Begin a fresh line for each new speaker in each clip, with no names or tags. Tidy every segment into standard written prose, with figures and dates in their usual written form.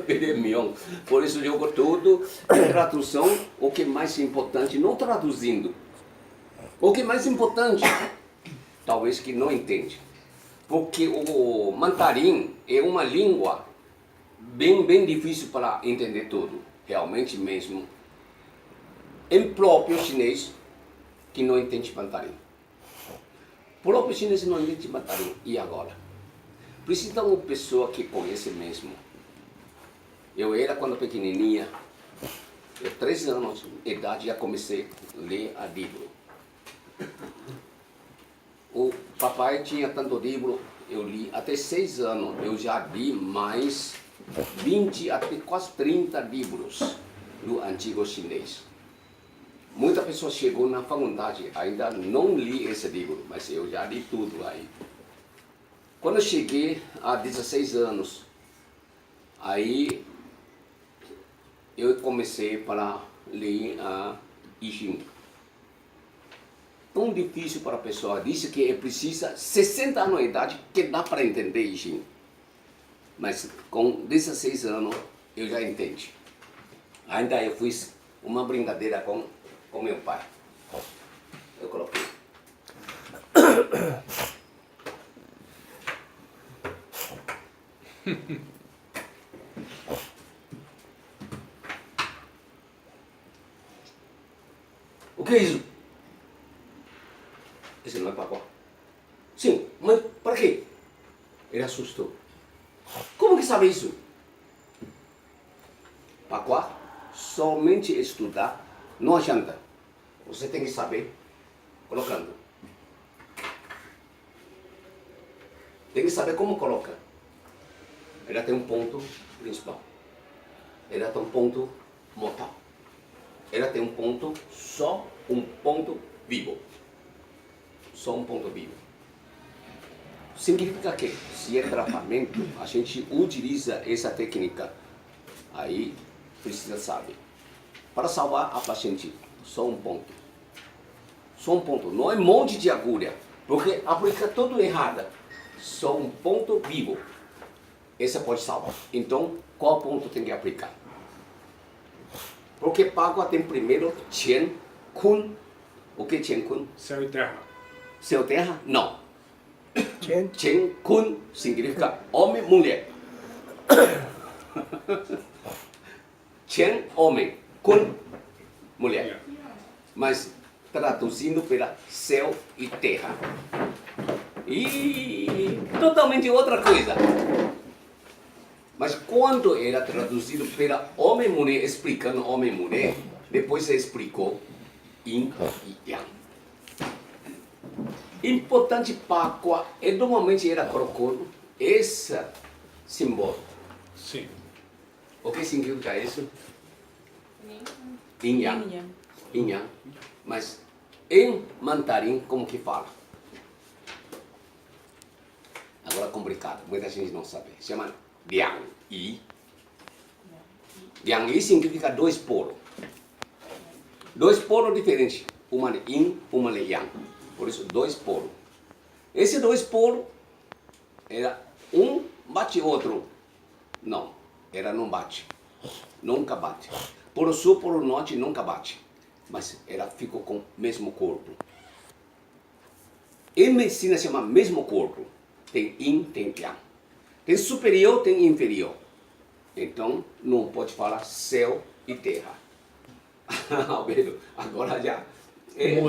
Peremion. Por isso, jogo todo, tradução, o que é mais importante, não traduzindo. O que é mais importante, talvez que não entende. Porque o mandarim é uma língua bem difícil para entender tudo. Realmente mesmo. Em próprio chinês, que não entende mandarim. O próprio chinês não entende mandarim. E agora? Precisa de uma pessoa que conhece mesmo. Eu era quando pequenininha, 13 anos de idade, já comecei a ler a livro. O papai tinha tanto livro, eu li até 6 anos, eu já li mais 20 até quase 30 livros do antigo chinês. Muita pessoa chegou na faculdade, ainda não li esse livro, mas eu já li tudo aí. Quando eu cheguei a 16 anos, aí eu comecei para ler a I Ching. Tão difícil para a pessoa, disse que precisa 60 anos de idade que dá para entender I Ching. Mas com 16 anos eu já entendi. Ainda eu fiz uma brincadeira com meu pai. Eu coloquei. O que é isso? Esse não é papai. Sim, mas para quê? Ele assustou. Como que sabe isso? Papai, somente estudar não adianta. Você tem que saber colocando. Tem que saber como coloca. Ela tem um ponto principal. Ela tem um ponto mortal. Ela tem um ponto, só um ponto vivo. Só um ponto vivo. Significa que, se é tratamento, a gente utiliza essa técnica. Aí, precisa saber. Para salvar a paciente, só um ponto. Só um ponto. Não é um monte de agulha. Porque aplica tudo errado. Só um ponto vivo. Esse pode salvar. Então, qual ponto tem que aplicar? Porque Pagua tem primeiro Chen Kun. O que é Chen Kun?
Céu e terra.
Céu terra? Não.
Chen.
Chen Kun significa homem e mulher. Chen, homem. Kun, mulher. Mas traduzindo pela céu e terra. E totalmente outra coisa. Mas quando era traduzido pela homem e mulher, explicando homem e mulher, depois se explicou Yin e Yang. Importante Pagua, e normalmente era colocado esse símbolo.
Sim.
O que significa isso? Yin Yang. Yin Yang. Mas em mandarim, como que fala? Agora é complicado, muita gente não sabe. Chama Liang Yi. Liang Yi significa dois polos. Dois polos diferentes. Uma é Yin, uma é Yang. Por isso, dois polos. Esses dois polos, era um bate outro. Não, ela não bate. Nunca bate. Polo sul, polo norte, nunca bate. Mas ela ficou com o mesmo corpo. Em medicina se chama mesmo corpo. Tem Yin, tem Yang. Tem superior, tem inferior. Então, não pode falar céu e terra. Albedo, agora já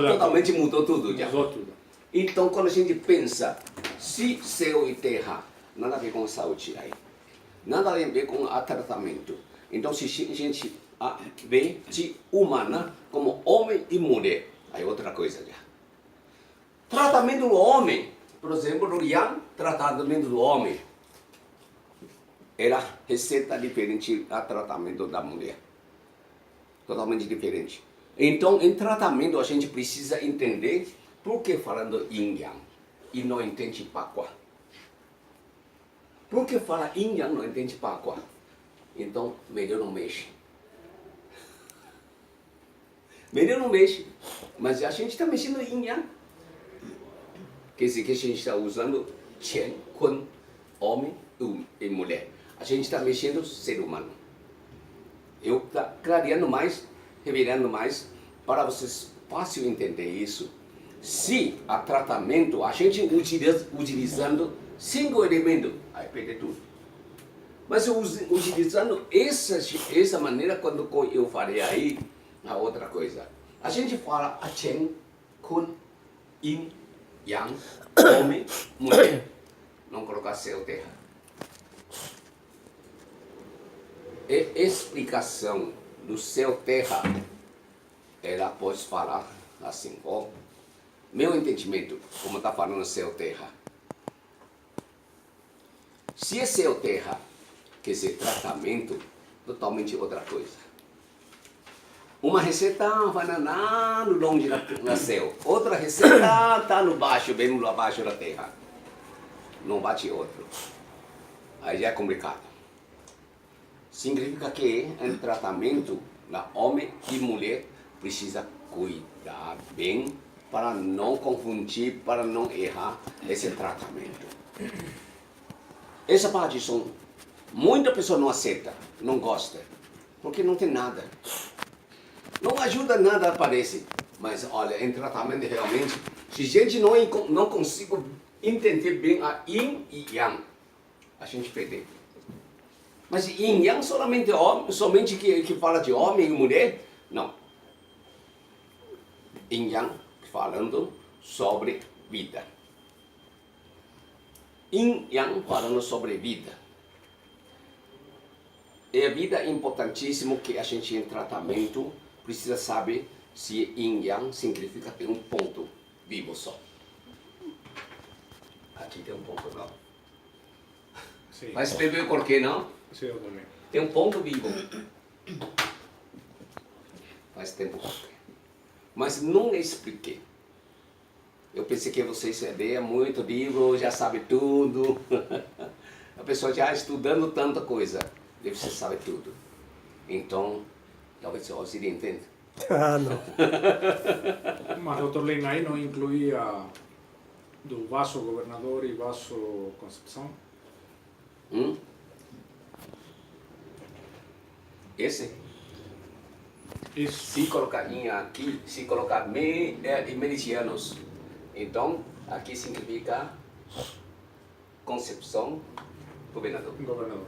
totalmente mudou tudo. Já.
Mudou tudo.
Então, quando a gente pensa, se céu e terra, nada a ver com saúde aí. Nada a ver com tratamento. Então, se a gente vê de humana como homem e mulher, aí outra coisa já. Tratamento do homem, por exemplo, no Yang, tratamento do homem, era receita diferente do tratamento da mulher. Totalmente diferente. Então, em tratamento, a gente precisa entender por que falando Yin Yang e não entende Pagua. Por que fala Yin Yang e não entende Pagua? Então, melhor não mexe. Melhor não mexe. Mas a gente está mexendo em Yin Yang. Quer dizer que a gente está usando Chen, Kun, homem e mulher. A gente está mexendo no ser humano. Eu estou clareando mais, revelando mais, para vocês fácil entender isso. Se a tratamento, a gente utilizando 5 elementos, aí perde tudo. Mas utilizando essa maneira, quando eu falei aí, a outra coisa. A gente fala a Chen, Kun, Yin, Yang, homem, mulher. Não colocar céu, terra. E explicação do céu, terra, ela pode falar assim, ó. Meu entendimento, como está falando céu, terra. Se é céu, terra, quer dizer, tratamento, totalmente outra coisa. Uma receita vai lá no longe no céu, outra receita está no baixo, bem no abaixo da terra. Não bate outro. Aí já é complicado. Significa que em tratamento, homem e mulher precisa cuidar bem para não confundir, para não errar esse tratamento. Essa parte são muita pessoa não aceita, não gosta, porque não tem nada. Não ajuda nada, parece. Mas olha, em tratamento realmente, se a gente não consiga entender bem a Yin e Yang, a gente perde. Mas Yin e Yang somente que fala de homem e mulher? Não. Yin e Yang falando sobre vida. Yin e Yang falando sobre vida. É a vida importantíssimo que a gente em tratamento precisa saber se Yin e Yang significa ter um ponto vivo só. Aqui tem um ponto não.
Sim.
Mas entendeu por que não?
Sim, eu também.
Tem um ponto vivo. Faz tempo. Mas não expliquei. Eu pensei que vocês leem muito livro, já sabe tudo. A pessoa já estudando tanta coisa, você sabe tudo. Então, talvez você entenda.
Ah, não.
Mas o Dr. Lin aí não inclui do vaso governador e vaso Concepção?
Esse?
Isso.
Se colocar aqui, se colocar meridianos. Então, aqui significa Concepção, governador.
Governador.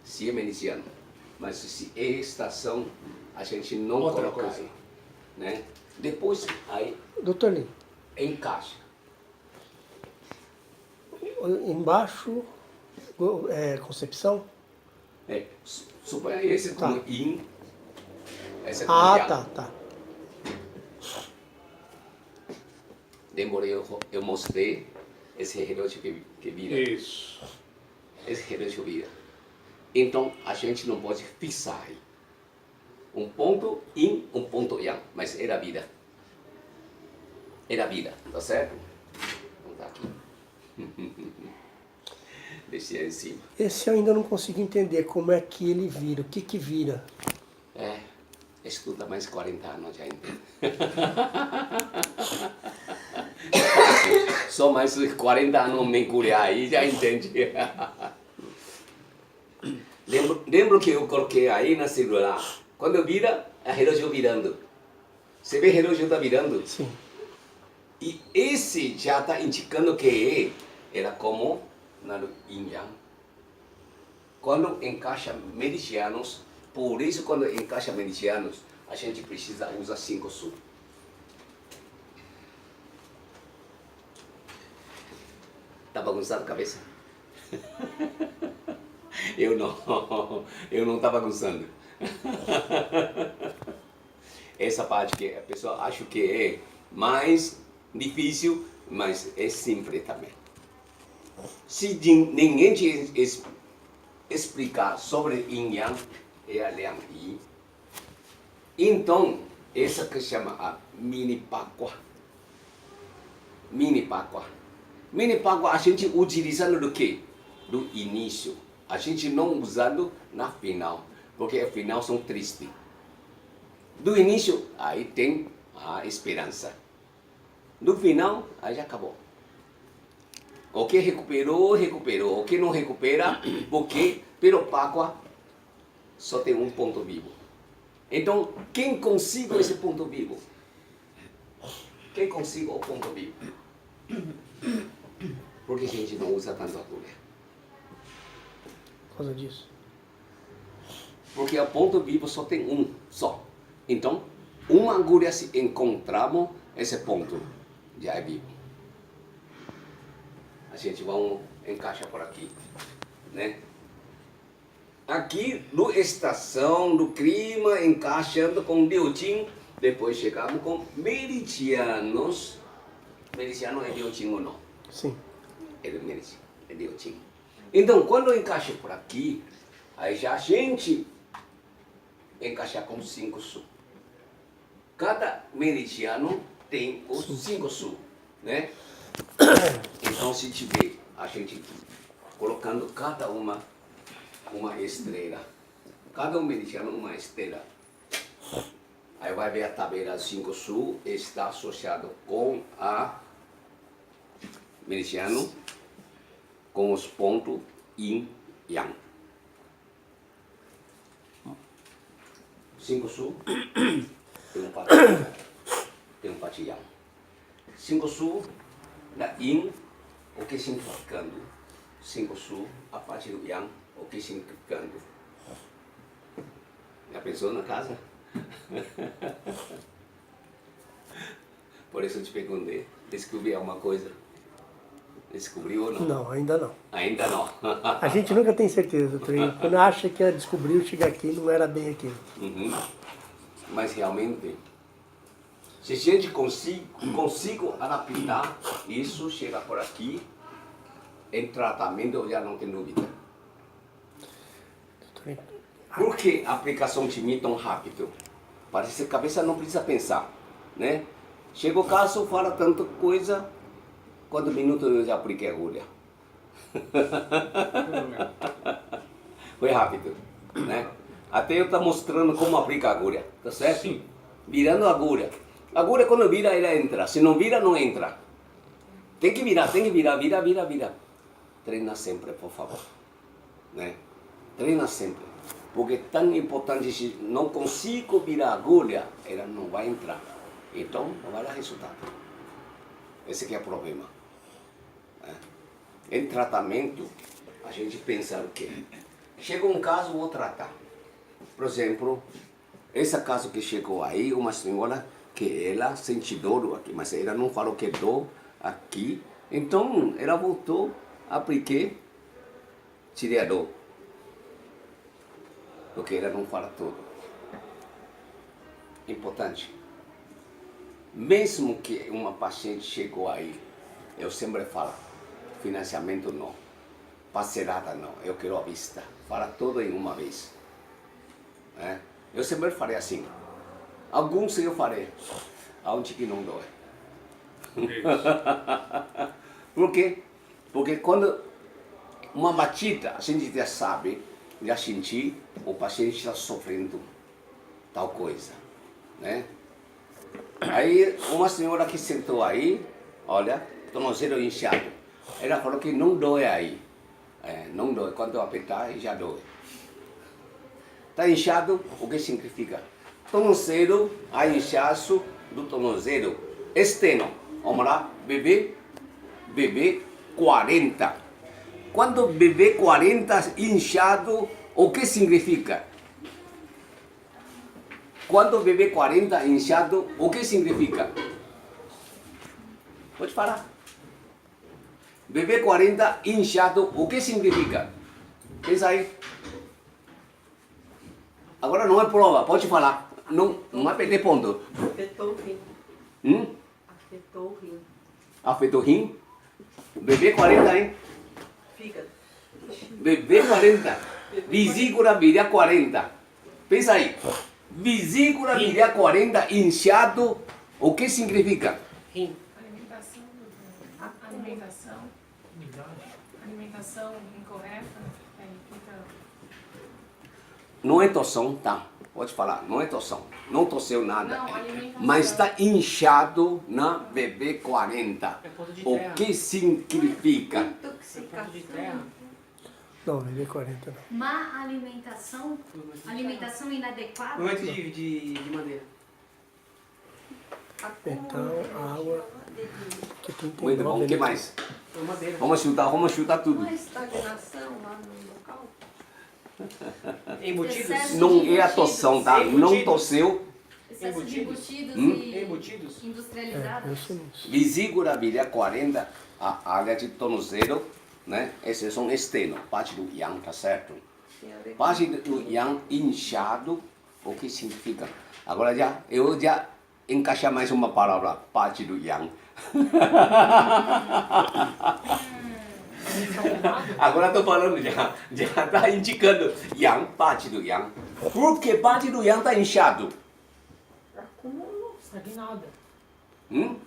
Se é meridiano. Mas se é estação, a gente não
Outra
coloca
coisa.
aí. Né? Depois, aí,
Doutor Lin,
encaixa.
embaixo, Concepção?
Suponha esse como Yin. Esse é como
Ah,
Yang.
tá.
Demorei, eu mostrei esse relógio que vira.
Isso.
Esse relógio vira. Então, a gente não pode fixar aí. Um ponto Yin, um ponto Yang. Mas era vida. Era vida, tá certo? Então tá aqui. Deixei em cima.
Esse eu ainda não consigo entender como é que ele vira, o que que vira.
Estuda mais 40 anos já entende. Só mais 40 anos mergulhar aí já entende. Lembro que eu coloquei aí na celular. Quando vira, é relógio virando. Você vê relógio está virando?
Sim.
E esse já está indicando que era como na Yin Yang. Quando encaixa meridianos, por isso quando encaixa meridianos, a gente precisa usar 5 Su. Tá bagunçado a cabeça? Eu não tá bagunçando. Essa parte que a pessoa acha que é mais difícil, mas é simples também. Se ninguém te explicar sobre Yin Yang, é a Liang Yi. Então, essa que chama a Mini Pacua. Mini Pacua. Mini Pacua a gente utilizando do quê? Do início. A gente não usando na final, porque a final são tristes. Do início, aí tem a esperança. Do final, aí já acabou. O que recuperou, recuperou. O que não recupera, porque pelo Páqua só tem um ponto vivo. Então, quem consegue esse ponto vivo? Quem consegue o ponto vivo? Porque a gente não usa tanto agulha.
Por causa disso.
Porque o ponto vivo só tem um, só. Então, uma agulha se encontramos, esse ponto já é vivo. A gente vai encaixar por aqui, né? Aqui, no estação, do clima, encaixando com Liuqing. Depois chegamos com meridianos. Meridiano é Liuqing ou não?
Sim.
É meridiano, é Liuqing. Então, quando encaixa por aqui, aí já a gente encaixa com 5 Su. Cada meridiano tem os 5 Su, né? Então, se tiver a gente colocando cada uma estrela, cada meridiano uma estrela, aí vai ver a tabela 5 Su está associado com a meridiano, com os pontos Yin Yang. 5 Su tem um parte Yang. 5 Su da Yin, o que significando? 5 Su, a parte do Yang, o que significando? Já pensou na casa? Por isso eu te perguntei, descobri alguma coisa? Descobriu ou não?
Não, ainda não.
Ainda não.
A gente nunca tem certeza, doutor. Quando acha que descobriu, chega aqui, não era bem aquilo.
Uhum. Mas realmente, se a gente consigo adaptar isso, chega por aqui, em tratamento eu já não tenho dúvida.
Doutor,
Por que a aplicação de mim tão rápido? Parece que a cabeça não precisa pensar, né? Chega o caso, fala tanta coisa, quantos minutos eu já apliquei a agulha? Foi rápido, né? Até eu estou mostrando como aplica a agulha, tá certo?
Sim.
Virando a agulha. A agulha quando vira, ela entra. Se não vira, não entra. Tem que virar, vira. Treina sempre, por favor. Né? Treina sempre. Porque é tão importante, se não consigo virar a agulha, ela não vai entrar. Então, não vai dar resultado. Esse que é o problema. Em tratamento, a gente pensa o quê? Chega um caso, vou tratar. Por exemplo, esse caso que chegou aí, uma senhora que ela sente dor aqui, mas ela não falou que dor aqui. Então, ela voltou, apliquei, tirei a dor. Porque ela não fala tudo. Importante. Mesmo que uma paciente chegou aí, eu sempre falo, financiamento não, parcelada não, eu quero à vista, fala tudo em uma vez. Eu sempre falei assim, alguns eu falei, aonde que não dói. Por quê? Porque quando uma batida, a gente já sabe, já senti, o paciente está sofrendo tal coisa, né? Aí uma senhora que sentou aí, olha, tornozelo inchado, ela falou que não dói aí, não dói, quando eu apertar já dói. Está inchado, o que significa? Tornozelo, a inchaço do tornozelo externo. Vamos lá, bebê 40. Quando bebê 40 inchado, o que significa? Quando bebê 40 inchado, o que significa? Pode falar. Bebê 40 inchado, o que significa? Pensa aí. Agora não é prova, pode falar. Não vai perder ponto.
Afetou o rim. Afetou o rim.
Afetou o rim? Bebê 40, hein?
Fígado.
Bebê 40. Vesícula vira 40. Pensa aí. Vesícula vira 40 inchado, o que significa?
Rim.
Alimentação incorreta, aí fica...
Não é toção, tá? pode falar, não é tossão, não tosseu nada,
Não, alimentação.
mas está inchado na BB40.
É ponto de
O
terra.
que significa?
Ponto de terra.
Não, BB40 não.
Má alimentação, alimentação inadequada.
Momento de madeira.
Então, a água que tem
Muito bom, o que mais?
Foi madeira.
Vamos chutar tudo.
Uma estagnação lá no local.
Embutidos?
Excesso.
Não é a tossão, tá? Não
Embutidos.
tosseu.
Excesso de embutidos
Embutidos?
e
É,
industrializados.
isso nisso.
Vesícula biliar 40, a área de tornozelo, né? Esses são externos, parte do yang, tá certo?
Tem a ver com
Parte do yang inchado, o que significa? Agora eu já encaixar mais uma palavra, parte do yang. Agora estou falando, já está indicando yang, parte do yang. Por que parte do yang está inchado?
acúmulo,
Estagnada.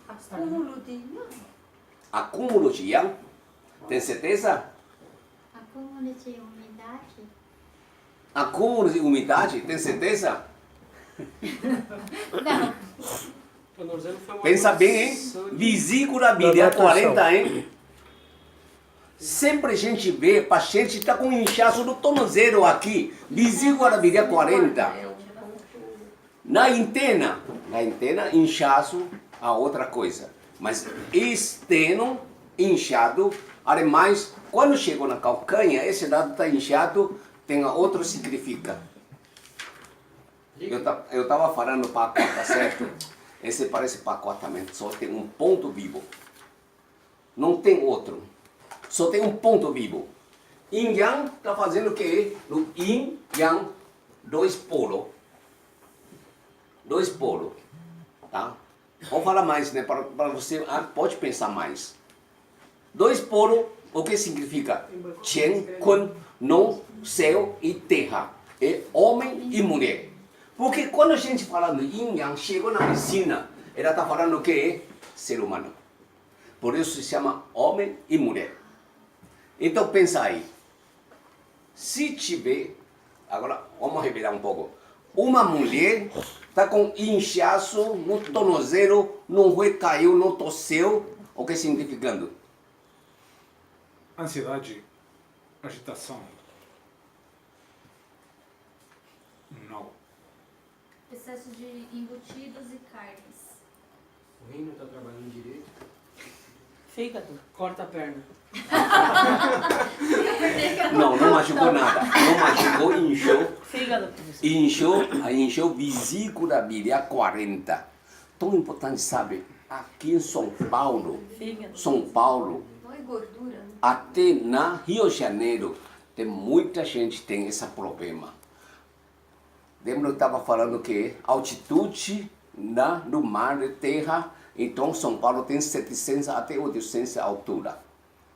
acúmulo de... Não.
Acúmulo de yang? Tem certeza?
Acúmulo de umidade.
Acúmulo de umidade? Tem certeza?
Não.
O tornozelo foi uma
Pensa bem, hein?
posição de-
Vesícula biliar
Não, não é
40, hein? Sempre a gente vê paciente está com inchaço no tornozelo aqui. Vesícula biliar 40.
É um ponto...
Na antena, inchaço, a outra coisa. Mas externo, inchado, ademais, quando chegou na calcanha, esse lado está inchado, tem outro significa. Eu estava falando pacote, tá certo? Esse parece pacotamento, só tem um ponto vivo. Não tem outro. Só tem um ponto vivo. Yin Yang está fazendo o quê? No Yin Yang, dois polos. Dois polos. Tá? Vamos falar mais, né? Para você pode pensar mais. Dois polos, o que significa? Chen, Kun, no, céu e terra. É homem e mulher. Porque quando a gente fala no Yin Yang, chegou na medicina, ela está falando o que é ser humano. Por isso se chama homem e mulher. Então pensa aí. Se tiver, agora vamos revelar um pouco. Uma mulher está com inchaço no tornozelo, não foi, caiu, não tosseu, o que significando?
Ansiedade, agitação. Não.
Excesso de embutidos e carnes.
O rim não está trabalhando direito.
Fígado.
Corta a perna.
Não machucou nada. Não machucou, inchou.
Fígado.
Inchou vesícula biliar 40. Tão importante, sabe? Aqui em São Paulo,
Fígado.
Não é gordura. Né?
até na Rio de Janeiro, tem muita gente que tem esse problema. Lembra que eu estava falando que altitude no mar de terra, então São Paulo tem 700 até 800 altura.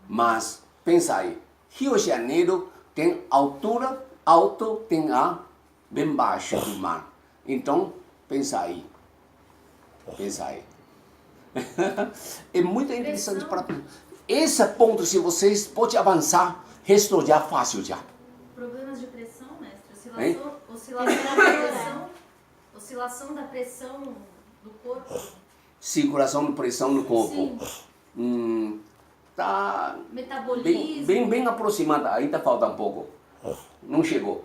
Mas, pensa aí, Rio de Janeiro tem altura, alto tem a bem baixo do mar. Então, pensa aí. Pensa aí. É muito interessante para esse ponto, se vocês podem avançar, resto já fácil já.
Problemas de pressão, mestre?
Hein?
Oscilação da pressão do corpo.
Circulação de pressão no corpo.
Sim.
Tá
Metabolismo.
bem aproximada, ainda falta um pouco. Não chegou.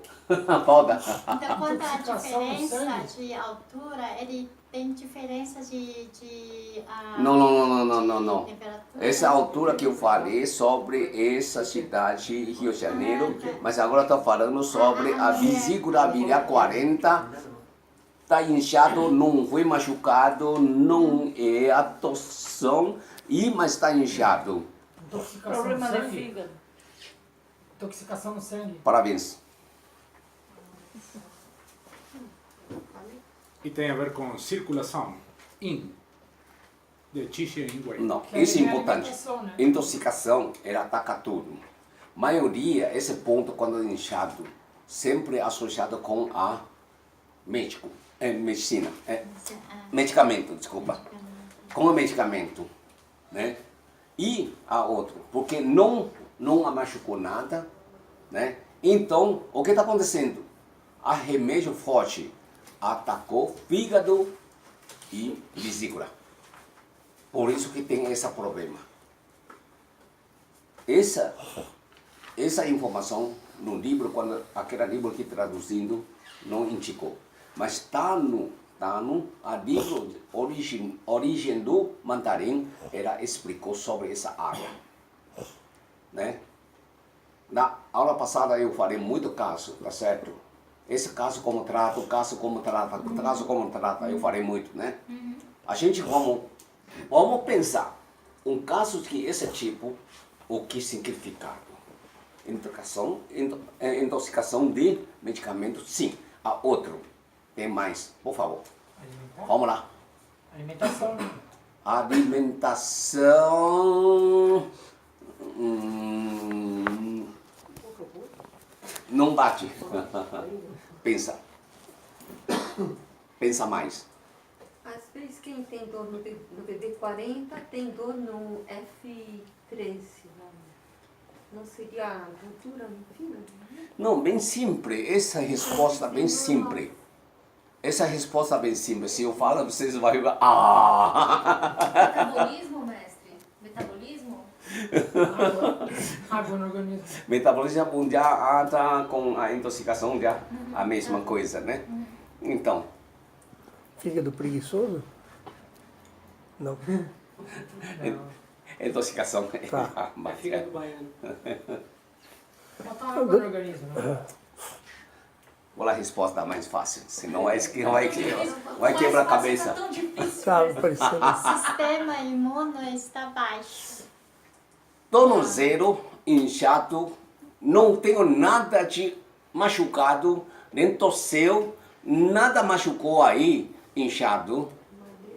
Falta.
Então, quanto à
Intoxicação no
diferença
sangue?
de altura, ele tem diferença de
Não.
temperatura?
Essa altura que eu falei sobre essa cidade, Rio de Janeiro, mas agora estou falando sobre a vesícula biliar 40. Está inchado, não foi machucado, não é a tossão, mas está inchado.
Intoxicação
Problema
no
de
sangue.
fígado.
Intoxicação no sangue.
Parabéns.
E tem a ver com circulação. In. De Qi e Wei.
Não,
Que
isso é
é
importante.
alimentação, né?
Intoxicação, ela ataca tudo. Maioria, esse ponto, quando é inchado, sempre é associado com a medicina, medicamento, desculpa. Com o medicamento, né? E a outra, porque não a machucou nada, né? Então, o que está acontecendo? A remédio forte atacou fígado e vesícula. Por isso que tem esse problema. Essa informação no livro, quando aquele livro que traduzindo, não indicou. Mas está no a livro origem do mandarim, ela explicou sobre essa área. Né? Na aula passada eu falei muito caso, tá certo? Esse caso como trata, caso como trata, eu falei muito, né? A gente vamos pensar um caso que esse tipo, o que significado? Intoxicação de medicamentos, sim. A outro, tem mais, por favor.
Alimentar?
Vamos lá.
Alimentação.
Alimentação. Não bate. Pensa. Pensa mais.
Às vezes quem tem dor no BB40 tem dor no F13. Não seria a gordura no fígado?
Não, bem simples. Essa resposta bem simples. Essa resposta bem simples. Se eu falar, vocês vão ficar...
Metabolismo, mestre? Metabolismo?
Água no organismo.
Metabolismo já está com a intoxicação já a mesma coisa, né? Então,
Fígado preguiçoso? Não.
intoxicação.
Tá.
É fígado baiano. Falta água no organismo, né?
Vou lá a resposta mais fácil, senão vai quebrar a cabeça.
Tão difícil.
Tá parecendo.
O sistema imune está baixo.
Tô no zero, inchado, não tenho nada de machucado, nem tosseu, nada machucou aí, inchado.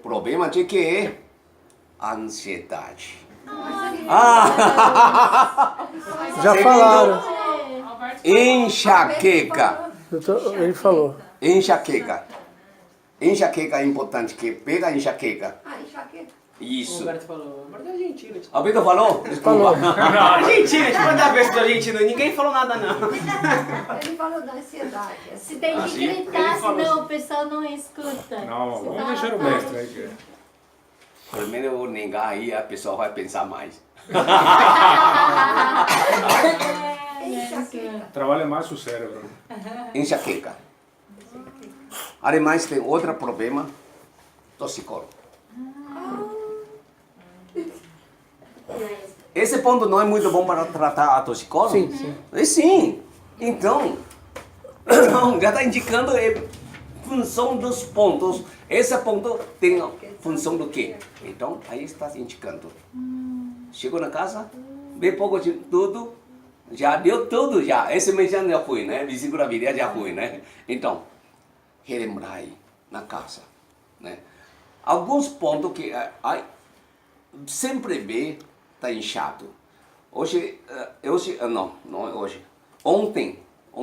Problema de quê? Ansiedade.
Já falaram.
Enxaqueca.
Ele falou.
Enxaqueca. Enxaqueca é importante, que pega a enxaqueca.
Enxaqueca.
O
Isso.
Roberto falou. O Roberto é argentino. Tipo.
Alberto falou?
Falou.
Argentina, tipo, manda ver do argentino. Ninguém falou nada, não.
Ele falou da ansiedade.
Se tem que
Assim?
gritar,
falou
senão o pessoal não escuta.
Não,
Se
vamos
tá
deixar o
falando-
mestre aí. Que...
Primeiro eu vou negar aí, a pessoa vai pensar mais.
Trabalha mais o cérebro.
Enxaqueca. Ademais tem outro problema, toxicolo. Esse ponto não é muito bom para tratar a toxicolo?
Sim, sim.
Sim. Então, já está indicando a função dos pontos. Esse ponto tem a função do quê? Então, aí está indicando. Chegou na casa, vê pouco de tudo, já deu tudo já. Esse mês já foi, né? Vesícula biliar já foi, né? Então, relembrar aí na casa, né? Alguns pontos que sempre vê está inchado. Hoje, não é hoje. Ontem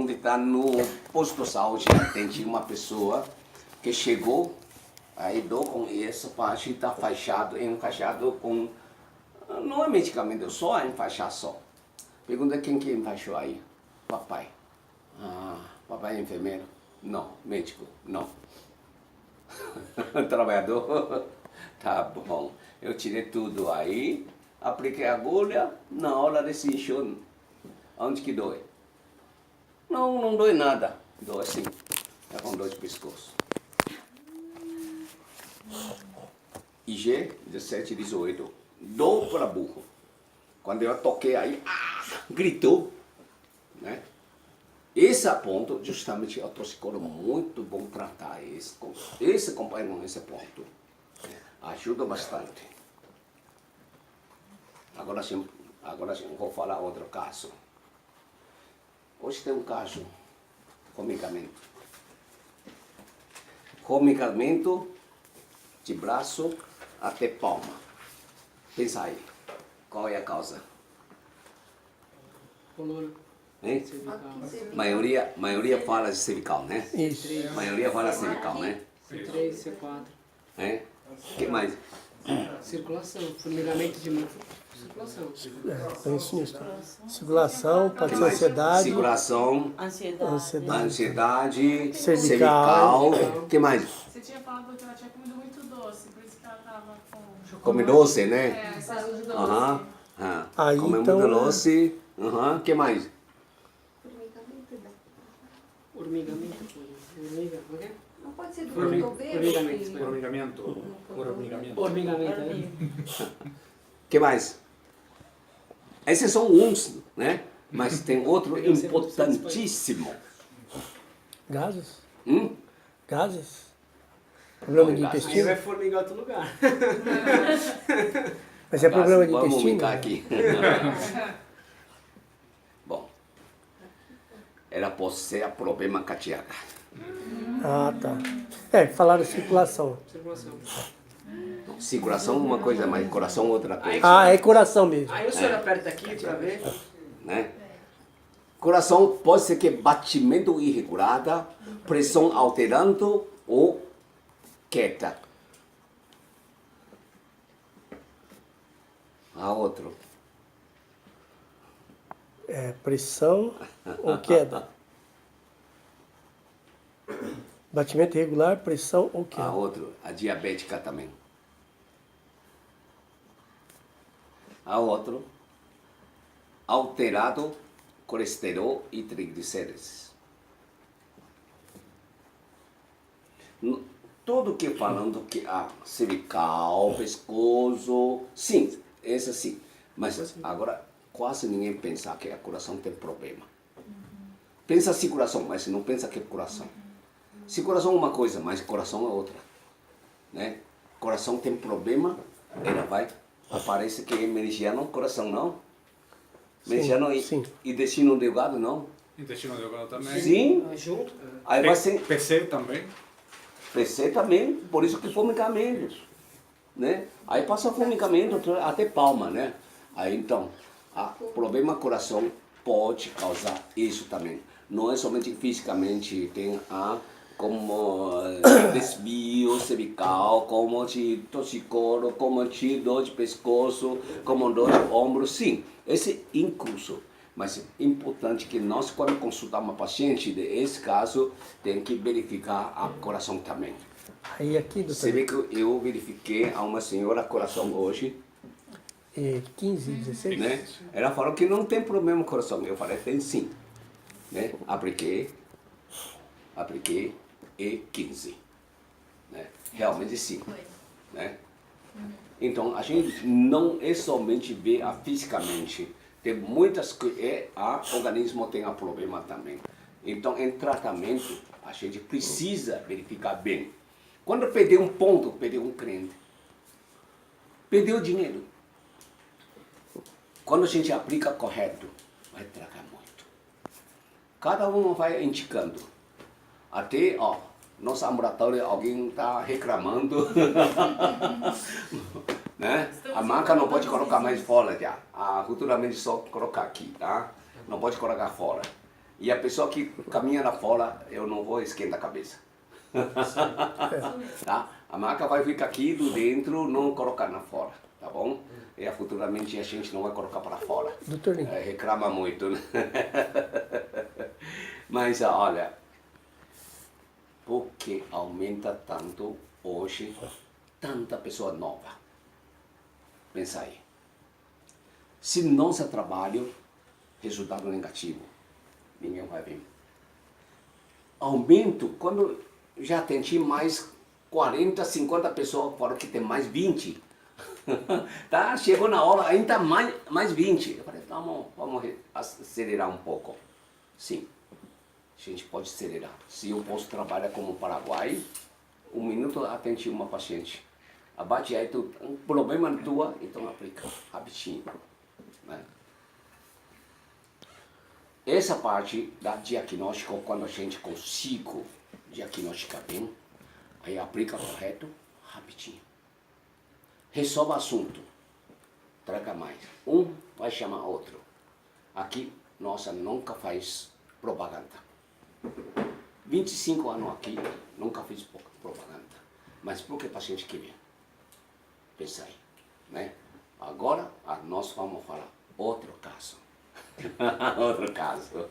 está no posto de saúde, tem uma pessoa que chegou, aí dou com essa parte, está enfaixado com, não é medicamento, só enfaixar só. Pergunta quem que enfaixou aí? Papai. Papai é enfermeiro? Não. Médico? Não. Trabalhador? Tá bom. Eu tirei tudo aí, apliquei a agulha, na hora desse inchou. Onde que dói? Não dói nada. Dói assim. É com dor de pescoço. IG 17, 18. Dor para burro. Quando eu toquei aí, gritou. Né? Esse ponto, justamente, é o toxicólogo muito bom tratar esse companheiro nesse ponto. Ajuda bastante. Agora sim, vou falar outro caso. Hoje tem um caso, comicamento. Comicamento de braço até palma. Pensa aí, qual é a causa?
Coluna.
Hein?
Cervical.
Maioria fala de cervical, né?
Isso.
Maioria fala cervical, né?
C3, C4.
O que mais?
Circulação, formigamento de mente. Circulação.
Penso nisso. Circulação, pode
Que
ser
mais?
ansiedade,
Circulação,
ansiedade.
ansiedade,
Cervical.
cervical. Que mais?
Você tinha falado que ela tinha comido muito doce, por isso que ela tava com...
Come doce, né?
É, excesso de doce.
Aham.
Aí,
Come
então,
muito doce. Aham. Que mais?
Formigamento. Formiga. Como é que é?
Não pode ser do
Formiga-
cotovelo?
formigamento,
que-
Formigamento. Formigamento.
Formigamento, é.
Que mais? Esses são uns, né? Mas tem outro importantíssimo.
Gases?
Hum?
Gases? Problema de
Gases.
Aí
intestino?
vai formigar outro lugar.
Mas é problema de
Vamos
intestino?
ficar aqui. Bom, ela pode ser problema cardíaco.
Ah, tá. É, falaram circulação.
Circulação.
Circulação uma coisa, mas coração outra coisa.
Ah, é coração mesmo.
Aí o senhor aperta aqui pra ver.
Né? Coração pode ser que batimento irregular, pressão alterando ou queda. A outro.
É pressão ou queda? Batimento irregular, pressão ou
A
queda?
outro, a diabética também. A outro, alterado colesterol e triglicérides. Tudo que falando que cervical, pescoço, sim, esse sim. Mas agora quase ninguém pensa que a coração tem problema. Pensa circulação, mas não pensa que é coração. Circulação é uma coisa, mas coração é outra. Né? Coração tem problema, ela vai, aparece que é meridiano, coração não. Meridiano
sim.
e intestino delgado não.
Intestino delgado também.
Sim,
Junto.
aí vai ser
PC também.
PC também, por isso que formigamento. Né? Aí passa formigamento até palma, né? Aí então, problema coração pode causar isso também. Não é somente fisicamente, tem como desvio cervical, como de torcicolo, como de dor de pescoço, como dor de ombro, sim, esse é incluso. Mas é importante que nós, quando consultamos uma paciente desse caso, tem que verificar a coração também.
Aí aqui,
Você
doutor,
vê que eu verifiquei a uma senhora coração hoje,
15, 16?
né? Ela falou que não tem problema com o coração. Eu falei, tem sim. Né? Apliquei e 15. Né? Realmente sim. Né? Então, a gente não é somente ver fisicamente. Tem muitas coisas, o organismo tem um problema também. Então, em tratamento, a gente precisa verificar bem. Quando perdeu um ponto, perdeu um cliente. Perdeu dinheiro. Quando a gente aplica correto, vai tragar muito. Cada um vai indicando. Até, nosso ambulatório, alguém está reclamando. Né? A marca não pode colocar mais fora já. Futuramente só colocar aqui, tá? Não pode colocar fora. E a pessoa que caminha lá fora, eu não vou esquentar a cabeça. Tá? A marca vai ficar aqui do dentro, não colocar na fora, tá bom? E futuramente a gente não vai colocar para fora.
Doutor Lin.
Reclama muito, né? Mas olha, por que aumenta tanto hoje tanta pessoa nova? Pensa aí. Se nosso trabalho, resultado negativo, ninguém vai ver. Aumento, quando já atendi mais 40, 50 pessoas, falaram que tem mais 20. Tá? Chegou na hora, ainda mais 20. Eu falei, vamos acelerar um pouco. Sim, a gente pode acelerar. Se eu posso trabalhar como Paraguai, 1 minuto atendi uma paciente. Abate aí, um problema tua, então aplica rapidinho. Né? Essa parte da diagnóstico, quando a gente consigo diagnosticar bem, aí aplica correto, rapidinho. Resolve o assunto, traga mais. Um vai chamar outro. Aqui, nossa, nunca faz propaganda. 25 anos aqui, nunca fiz propaganda. Mas por que o paciente quer ver? Pensa aí, né? Agora, nós vamos falar outro caso. Outro caso.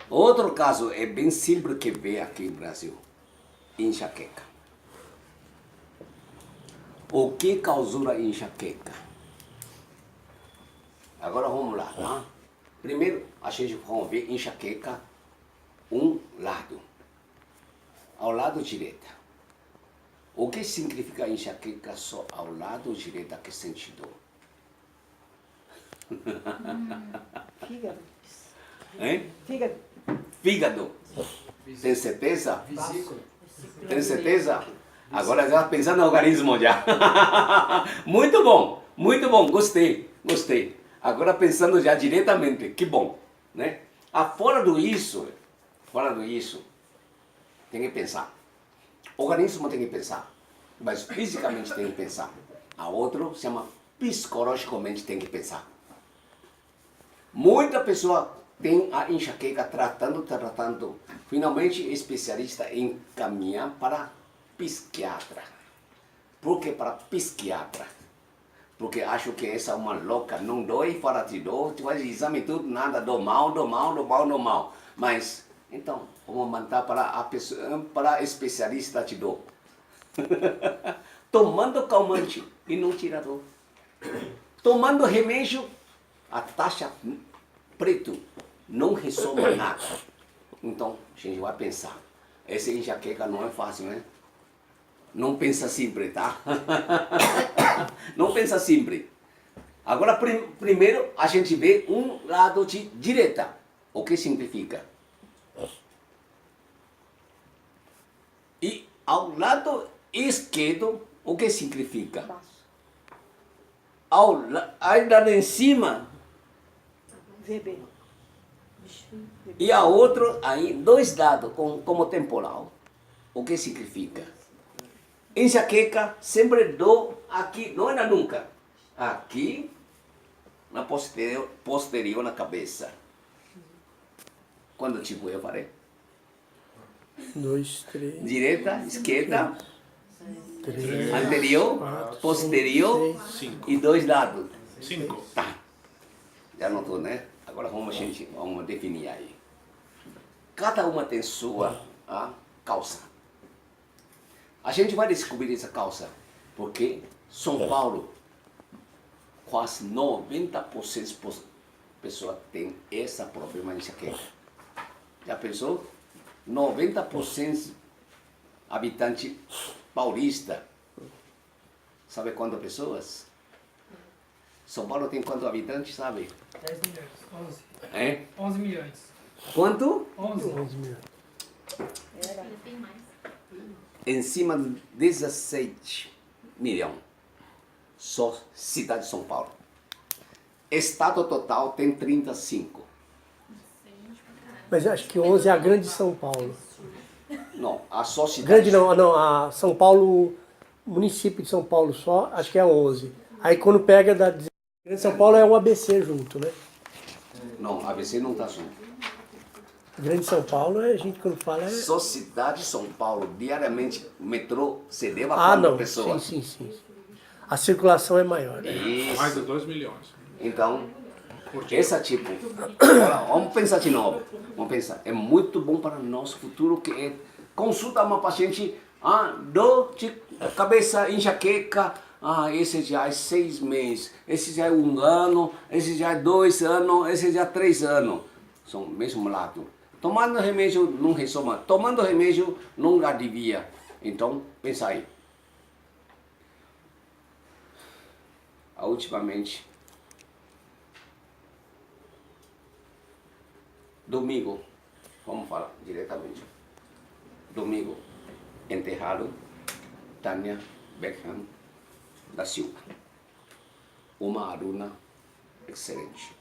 Outro caso é bem simples que vê aqui no Brasil. Enxaqueca. O que causa a enxaqueca? Agora vamos lá, tá? Primeiro, a gente vai ver enxaqueca um lado. Ao lado direito. O que significa enxaqueca só ao lado direito que sente dor?
Fígado.
Hein?
Fígado.
Fígado. Tem certeza? Tem certeza? Agora já pensando no organismo já. Muito bom, gostei, gostei. Agora pensando já diretamente, que bom, né? Fora do isso, tem que pensar. O organismo tem que pensar, mas fisicamente tem que pensar. A outro se chama psicologicamente tem que pensar. Muita pessoa tem a enxaqueca tratando. Finalmente, especialista encaminha para psiquiatra. Por que para psiquiatra? Porque acho que essa é uma louca, não dói, fora de dor, tu faz exame tudo, nada, do mal. Mas, então, vamos mandar para especialista de dor. Tomando calmante e não tira dor. Tomando remédio, a taxa preto não resolve nada. Então, a gente vai pensar. Essa enxaqueca não é fácil, né? Não pensa sempre, tá? Não pensa sempre. Agora, primeiro, a gente vê um lado de direita. O que significa? E ao lado esquerdo, o que significa? Aí lá em cima,
VB.
e a outro, aí, dois lados, como temporal. O que significa? Enxaqueca sempre dou aqui, não era nunca. Aqui, na posterior na cabeça. Quando tipo eu falei?
2, 3,
Direita, esquerda,
3,
anterior,
4,
posterior
5.
e dois lados.
5.
Tá. Já notou, né? Agora vamos definir aí. Cada uma tem sua causa. A gente vai descobrir essa causa porque São Paulo, quase 90% das pessoas têm esse problema de enxaqueca. Já pensou? 90% habitante paulista. Sabe quantas pessoas? São Paulo tem quantos habitantes, sabe?
10 milhões. 11.
É?
11 milhões.
Quanto?
11.
11 mil.
Tem mais.
Em cima de 17 milhões. Só cidade de São Paulo. Estado total tem 35.
Mas eu acho que 11 é a grande São Paulo.
Não, a só cidade.
Grande não, a São Paulo, município de São Paulo só, acho que é 11. Aí quando pega da Grande São Paulo é o ABC junto, né?
Não, ABC não está junto.
Grande São Paulo, a gente quando fala é...
Só cidade de São Paulo, diariamente, metrô, você leva
Ah,
quantas
não,
pessoas?
sim. A circulação é maior. Né?
Isso.
Mais de 2 milhões.
Então,
Por dia.
essa tipo, agora, vamos pensar de novo. Vamos pensar, é muito bom para o nosso futuro que é consulta uma paciente, dor de cabeça, enxaqueca, esse já é 6 meses, esse já é 1 ano, esse já é 2 anos, esse já é 3 anos. São o mesmo lado. Tomando remédio não resolve, tomando remédio não alivia. Então, pensa aí. Ultimamente, domingo, vamos falar diretamente. Domingo, enterrado Tânia Beckham da Silva. Uma aluna excelente.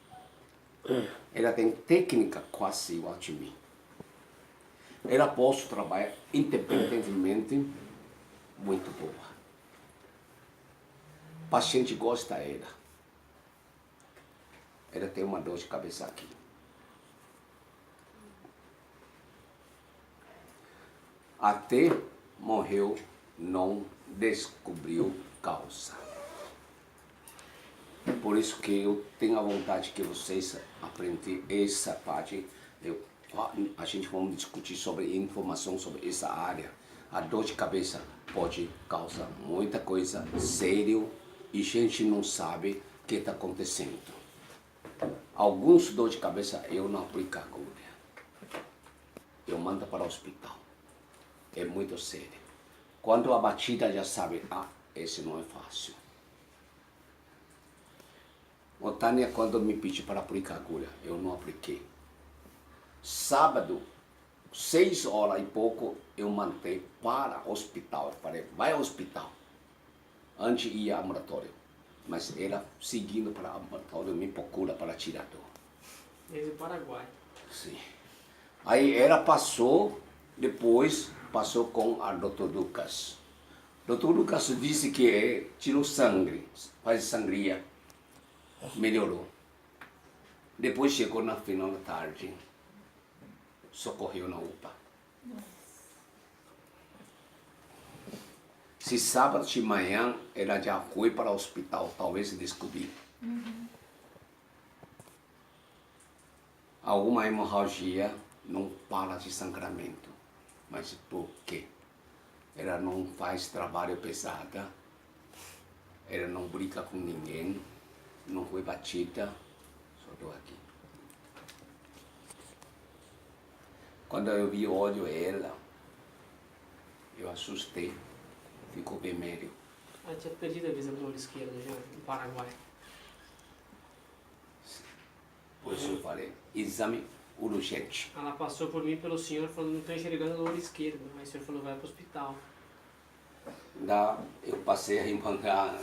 Ela tem técnica quase igual a mim. Ela pode trabalhar independentemente muito boa. O paciente gosta dela. Ela tem uma dor de cabeça aqui. Até morreu, não descobriu causa. Por isso que eu tenho a vontade que vocês aprendam essa parte. A gente vai discutir sobre informação sobre essa área. A dor de cabeça pode causar muita coisa sério e a gente não sabe o que está acontecendo. Alguns dor de cabeça eu não aplico agulha. Eu mando para o hospital. É muito sério. Quando a batida já sabe, esse não é fácil. O Tânia, quando me pediu para aplicar agulha, eu não apliquei. Sábado, 6 horas e pouco, eu mandei para o hospital. Eu falei, vai ao hospital. Antes ia ao ambulatório. Mas ela, seguindo para o ambulatório, me procura para tirar dor.
Desde o Paraguai.
Sim. Aí ela passou, depois passou com a Dr. Lucas. Dr. Lucas disse que tirou sangue, faz sangria. Melhorou. Depois chegou na final da tarde. Socorreu na UPA. Se sábado de manhã ela já foi para o hospital, talvez descobrir. Alguma hemorragia, não para de sangramento. Mas por quê? Ela não faz trabalho pesado, ela não briga com ninguém, não foi batida, só estou aqui. Quando eu vi o olho dela, eu assustei, ficou vermelho.
Ela tinha perdido a visão do olho esquerdo já, no Paraguai.
Por isso eu falei, exame urgente.
Ela passou por mim pelo senhor falando, não estou enxergando o olho esquerdo. Aí o senhor falou, vai para o hospital.
Eu passei a encontrar,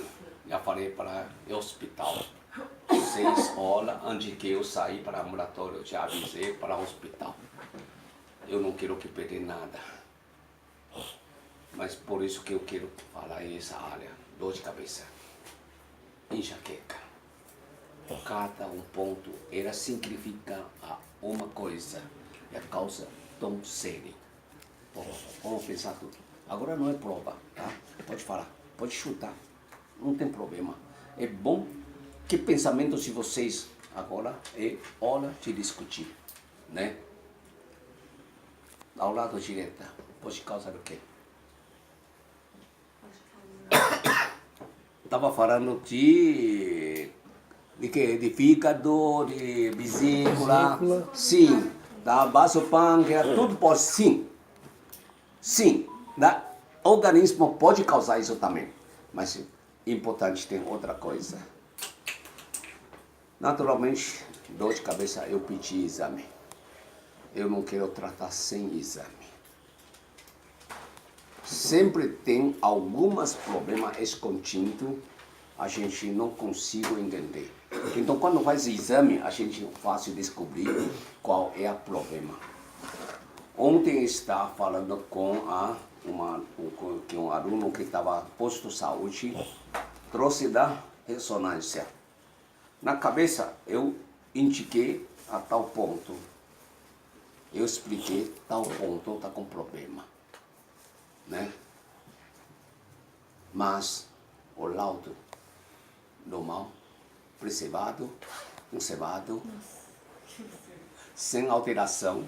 já falei para o hospital. 6 horas antes que eu sair para o ambulatório, eu já avisei para o hospital. Eu não quero que perder nada. Mas por isso que eu quero falar essa área, dor de cabeça, enxaqueca. Cada um ponto, ela simplifica a uma coisa e a causa tão séria. Vamos pensar tudo. Agora não é prova, tá? Pode falar, pode chutar, não tem problema. É bom que pensamento de vocês agora é hora de discutir, né? Ao lado direito, pode causar o quê? Estava falando de quê? De fígado, de vesícula, sim, da vasopâncreas, tudo pode, sim. Sim, o organismo pode causar isso também, mas importante tem outra coisa. Naturalmente, dor de cabeça, eu pedi exame. Eu não quero tratar sem exame. Sempre tem alguns problemas escondidos, a gente não consegue entender. Então, quando faz exame, a gente fácil descobrir qual é o problema. Ontem estava falando com um aluno que estava posto de saúde, trouxe da ressonância. Na cabeça, eu indiquei a tal ponto. Eu expliquei, tal ponto está com problema. Né? Mas o laudo normal, preservado, conservado, sem alteração.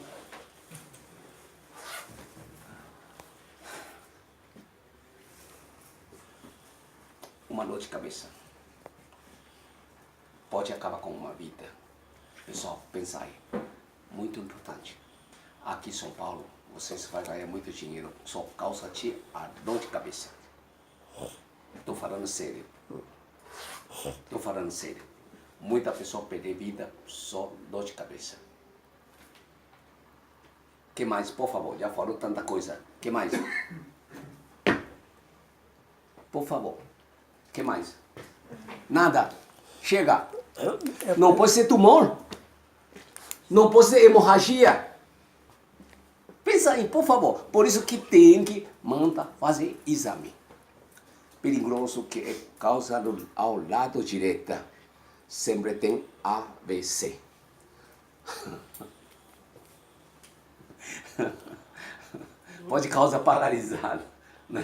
Uma dor de cabeça pode acabar com uma vida. Pessoal, pensa aí. Muito importante. Aqui em São Paulo, vocês vão ganhar muito dinheiro só por causa de a dor de cabeça. Estou falando sério. Estou falando sério. Muita pessoa perde vida só dor de cabeça. Que mais, por favor? Já falou tanta coisa. Que mais? Por favor. Que mais? Nada. Chega. Não pode ser tumor. Não pode ser hemorragia. Pensa aí, por favor. Por isso que tem que mandar fazer exame. Perigoso que é causado ao lado direito. Sempre tem AVC. Pode causar paralisado. Né?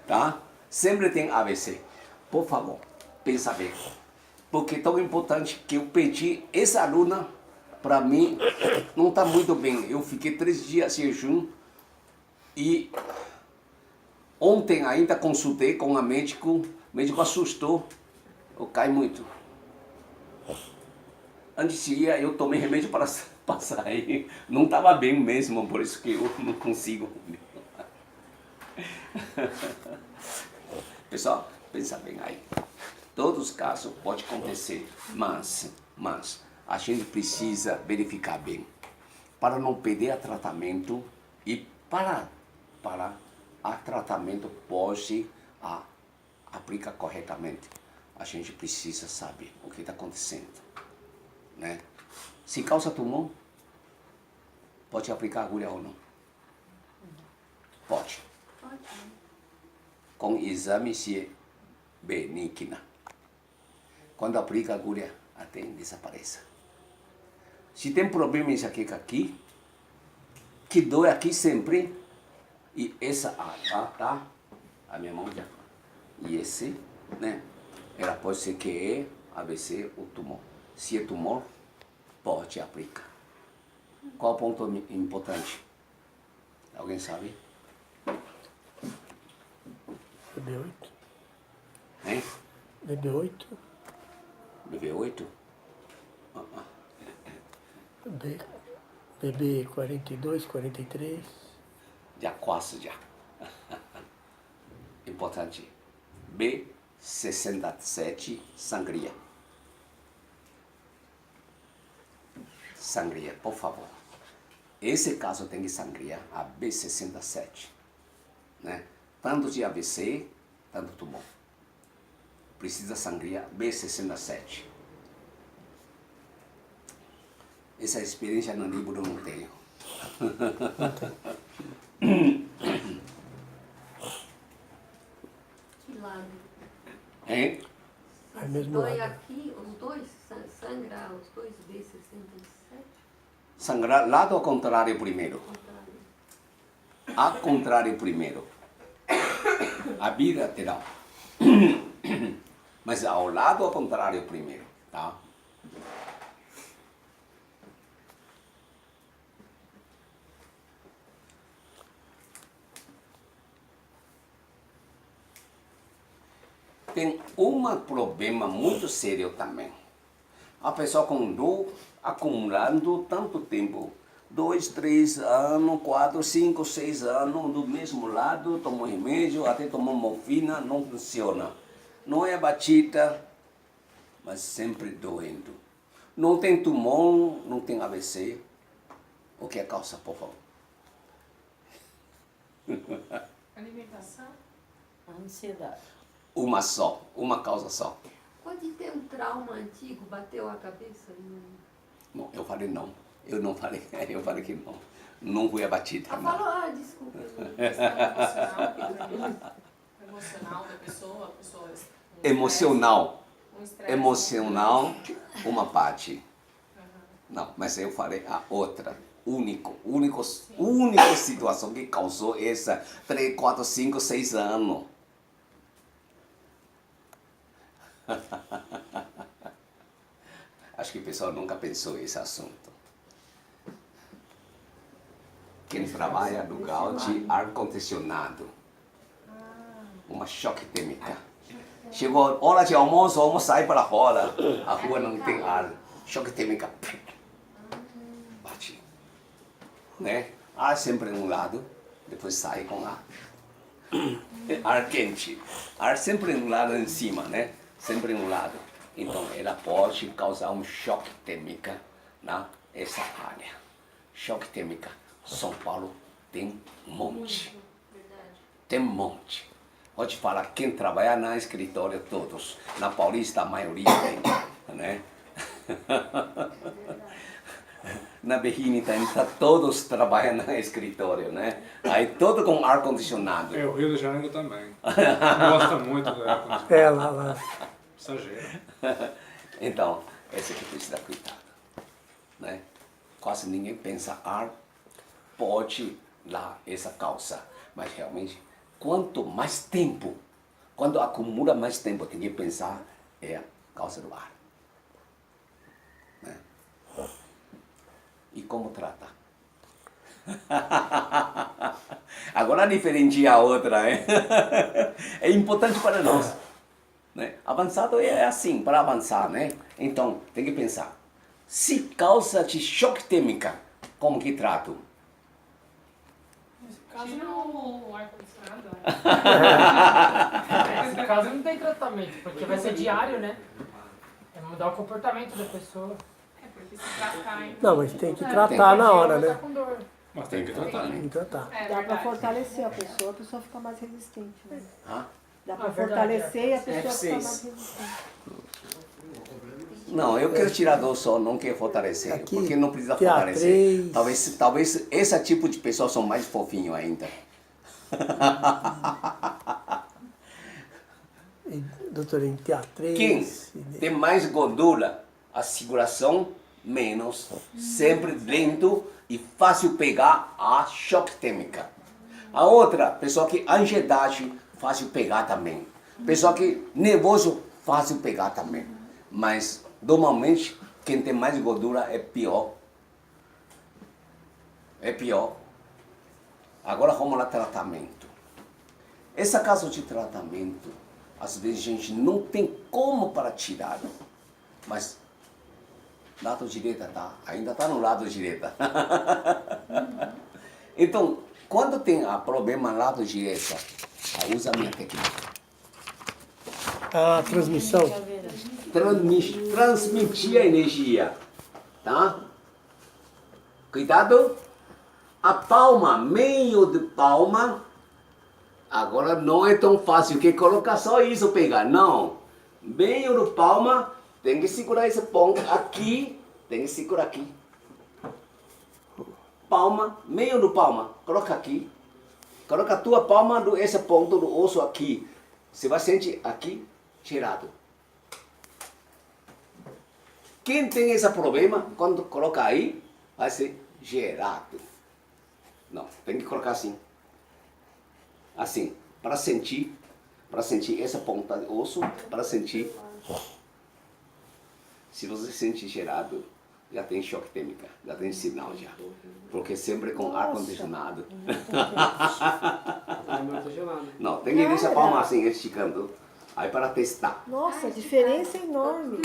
tá? Sempre tem AVC. Por favor, pensa bem. Porque é tão importante que eu pedi essa aluna, para mim, não está muito bem. Eu fiquei 3 dias em jejum e ontem ainda consultei com o médico assustou, eu caí muito. Antes de ir, eu tomei remédio para sair. Não estava bem mesmo, por isso que eu não consigo. Pessoal, pensa bem aí. Todos os casos pode acontecer, mas a gente precisa verificar bem para não perder o tratamento e para o tratamento pode aplicar corretamente. A gente precisa saber o que está acontecendo, né? Se causa tumor, pode aplicar agulha ou não? Pode. Com exame se é benigna. Quando aplica a agulha, até desaparece. Se tem problema isso aqui, que dói aqui sempre, e essa tá? A minha mão já. E esse, né? Ela pode ser que é AVC ou tumor. Se é tumor, pode aplicar. Qual o ponto importante? Alguém sabe?
BB8.
Hein?
BB8.
BB8?
BB42, 43.
Já quase já. Importante. B67, sangria. Sangria, por favor. Esse caso tem que sangria, a B67. Né? Tanto de AVC, tanto tumor. Precisa sangria B67. Essa experiência no livro não tenho.
Que lado?
Hein?
É mesmo
Dói
lado.
aqui, os dois, sangra os dois B67?
Sangrar lado ao contrário primeiro.
Contrário.
Ao contrário primeiro. A bilateral. Mas ao lado ao contrário primeiro, tá? Tem um problema muito sério também. A pessoa com dor acumulando tanto tempo, 2, 3 anos, 4, 5, 6 anos, do mesmo lado, tomou remédio, até tomou morfina, não funciona. Não é batida, mas sempre doendo. Não tem tumor, não tem AVC. O que é a causa, por favor?
Alimentação?
Ansiedade.
Uma só, uma causa só.
Pode ter um trauma antigo, bateu a cabeça?
Não, eu falei não. Eu não falei, eu falei que não. Não fui abatida.
Ah,
Não.
falou, desculpa.
Emocional da pessoa, a pessoa...
Emocional.
Um estresse.
Emocional, uma parte. Não, mas eu falei a outra. Única situação que causou essa 3, 4, 5, 6 anos. Acho que o pessoal nunca pensou nesse assunto. Quem trabalha no grau de ar-condicionado, uma choque térmica. Chegou hora de almoço, vamos sair para fora. A rua não tem ar. Choque térmica. Bate. Né? Ar sempre um lado, depois sai com ar. Ar quente. Ar sempre um lado em cima, né? Sempre um lado. Então, ela pode causar um choque térmico nessa área. Choque térmico. São Paulo tem um monte. Tem um monte. Pode falar, quem trabalha na escritório, todos. Na Paulista, a maioria tem, né? Na Berrini todos trabalham no escritório, né? Aí todo com ar-condicionado.
É, o Rio de Janeiro também. Gosta muito do ar-condicionado.
É, lá.
Exagero.
Então, esse que precisa cuidado, né? Quase ninguém pensa ar pode dar essa causa, mas realmente quanto mais tempo, quando acumula mais tempo, tem que pensar é a causa do ar. Né? E como tratar? Agora diferencia a outra, né? É importante para nós. Né? Avançado é assim, para avançar, né? Então, tem que pensar. Se causa de choque térmico, como que trato?
Nesse caso
Tira
não.
o ar-condicionado.
Nesse caso não tem tratamento, porque vai ser diário, né? É mudar o comportamento da pessoa.
É porque se tratar, hein?
Não, mas tem que
É,
tratar na hora,
Vai
né?
tá com dor.
Mas tem que tratar,
Tem
né?
que tratar.
É
Dá pra
verdade.
fortalecer a pessoa fica mais resistente. Né?
Hã?
Dá pra
verdade,
fortalecer e a pessoa
F6.
fica mais resistente.
Não, eu quero tirar dor só, não quero fortalecer.
Aqui,
porque não precisa
teatro
fortalecer.
3.
Talvez esse tipo de pessoas são mais fofinhos ainda.
E, doutor, em teatro
Quem tem mais gordura, a circulação menos, sempre lento e fácil pegar a choque térmica. A outra, pessoa que ansiedade, fácil pegar também. Pessoa que nervoso, fácil pegar também. Mas, normalmente, quem tem mais gordura é pior. É pior. Agora vamos lá, tratamento. Esse caso de tratamento, às vezes a gente não tem como para tirar. Mas, lado direito tá, ainda está no lado direito. Então, quando tem problema lado direito, usa a minha técnica.
A transmissão.
Transmitir a energia, tá? Cuidado, a palma, meio de palma, agora não é tão fácil que colocar só isso, pegar, não. Meio de palma, tem que segurar esse ponto aqui, tem que segurar aqui. Palma, meio de palma, coloca aqui. Coloca a tua palma esse ponto do osso aqui. Você vai sentir aqui, girado. Quem tem esse problema, quando coloca aí, vai ser gerado. Não, tem que colocar assim. Assim, para sentir essa ponta de osso, para sentir. Se você sentir gerado, já tem choque térmico, já tem sinal já. Porque sempre com ar-condicionado. Não, tem que deixar a palma assim, esticando. Aí para testar.
Nossa, a diferença é enorme.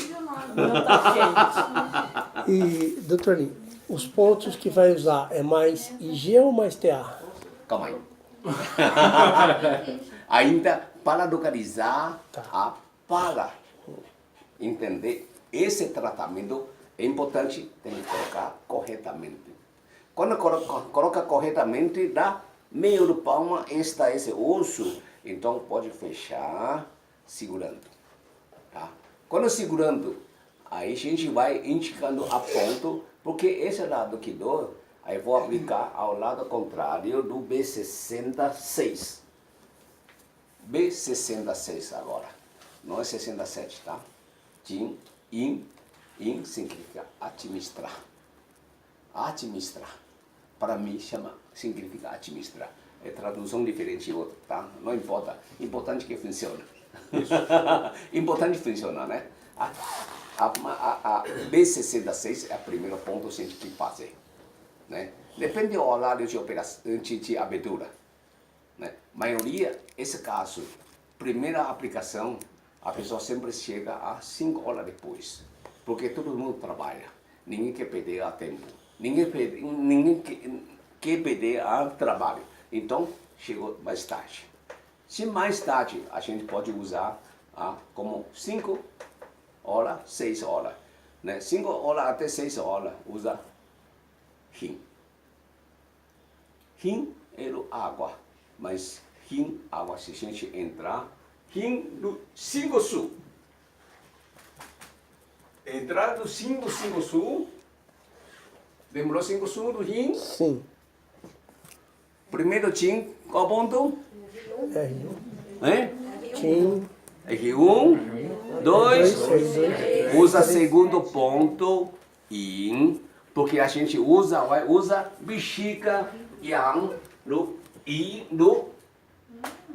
E, doutor Lin, os pontos que vai usar é mais IG ou mais TA?
Calma aí. Ainda para localizar para entender esse tratamento é importante, tem que colocar corretamente. Quando coloca corretamente, dá meio de palma, está esse osso, então pode fechar segurando. Tá? Quando segurando, aí a gente vai indicando a ponto, porque esse lado que dói, aí vou aplicar ao lado contrário do B66. B66 agora, não é 67, tá? Jin, in significa administrar. Administrar. Para mim significa administrar. É tradução diferente outra, tá? Não importa. Importante que funcione. Importante funciona, né? A B66 é o primeiro ponto que a gente tem que fazer. Né? Depende do horário de operação, de abertura. Né? Maioria, esse caso, primeira aplicação, a pessoa sempre chega a 5 horas depois. Porque todo mundo trabalha. Ninguém quer perder a tempo. Ninguém quer perder a trabalho. Então, chegou mais tarde. Se mais tarde, a gente pode usar como 5 horas, 6 horas. Né? 5 horas até 6 horas, usa rim. Rim é água, mas rim, água, se a gente entrar, rim do 5 sul. Entrar do 5 sul, demorou 5 sul do rim.
Sim.
Primeiro tim, qual ponto?
R1.
É?
Tim.
R1, 2, usa segundo ponto, in, porque a gente usa bexiga, yang, no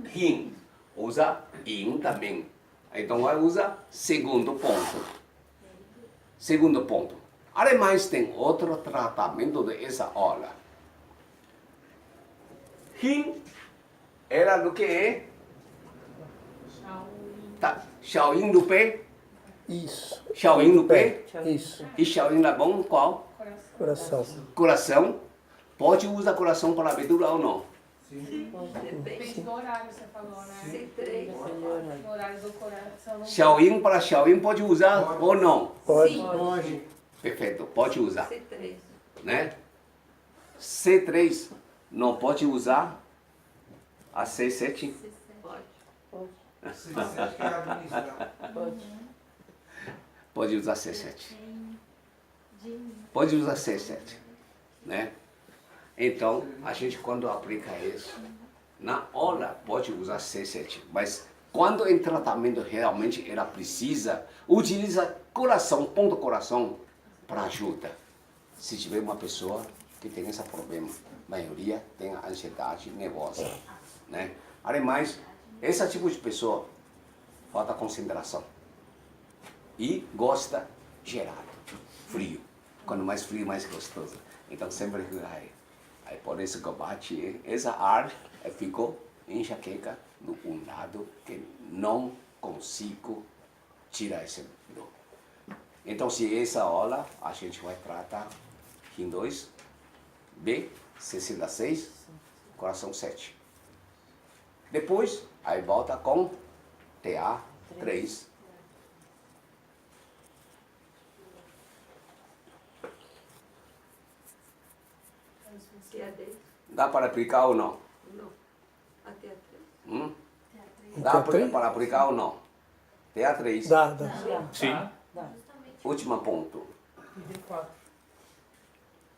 rim. Usa in também. Então vai usar segundo ponto. Segundo ponto. Ademais tem outro tratamento dessa aula. Rim era do que é? Tá. Xiaoyin do pé.
Isso.
Xiaoyin do pé.
Isso.
E Xiaoyin da mão qual?
Coração.
Coração. Pode usar coração para abertura ou não?
Depende do horário, você falou, né?
C3.
O horário do coração.
Xiaoyin para Xiaoyin pode usar ou não?
Pode.
Pode.
Perfeito, pode usar.
C3.
Né? C3 não pode usar a C7?
Pode.
Pode usar C7. Pode usar C7. Né? Então, a gente quando aplica isso, na aula pode usar C7, mas quando em tratamento realmente ela precisa, utiliza coração, ponto coração, para ajuda. Se tiver uma pessoa que tem esse problema, a maioria tem a ansiedade nervosa, né? Ademais, esse tipo de pessoa falta concentração e gosta gelado, frio. Quando mais frio, mais gostoso. Então sempre aí por isso que bate essa ar ficou enxaqueca no um lado que não consigo tirar esse dor. Então se essa aula a gente vai tratar rim 2, B, 66, coração 7. Depois aí volta com TA 3.
CA10.
Dá para aplicar ou não?
Não. Até a 3.
Dá
Até
para aplicar ou não? TA3.
Dá.
Sim.
Último ponto,
E D4.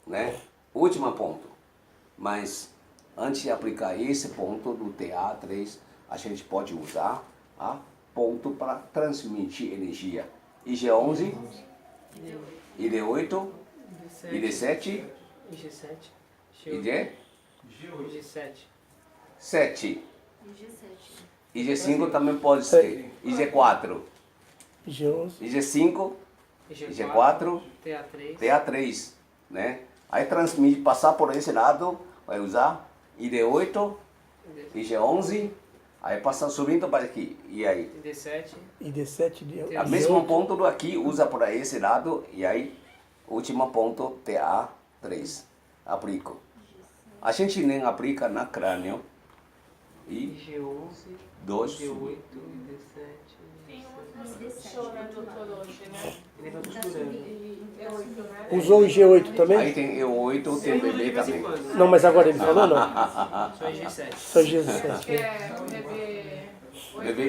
né? Último ponto. Mas antes de aplicar esse ponto do TA3, a gente pode usar ponto para transmitir energia. IG11, ID8, ID7,
IG7.
ID7,
IG7.
7.
IG7.
IG5 também pode ser. IG4,
G11.
IG5, IG4,
TA3.
TA3, né? Aí transmite, passar por esse lado, vai usar ID8, IG11, aí passa subindo para aqui, e aí?
D7.
E D7 de
A mesmo ponto do aqui, usa por esse lado, e aí, último ponto, TA3, aplico. A gente nem aplica na crânio, e
IG11.
2,
D8. D7.
Tem uma show, né, doutor, hoje, né?
Ele vai costurando.
É 8, né?
Usou o G8
aí
também?
tem E8, tem bebê também.
Não, mas agora ele falou não.
Só IG7.
Só
Acho que
G7.
é o bebê.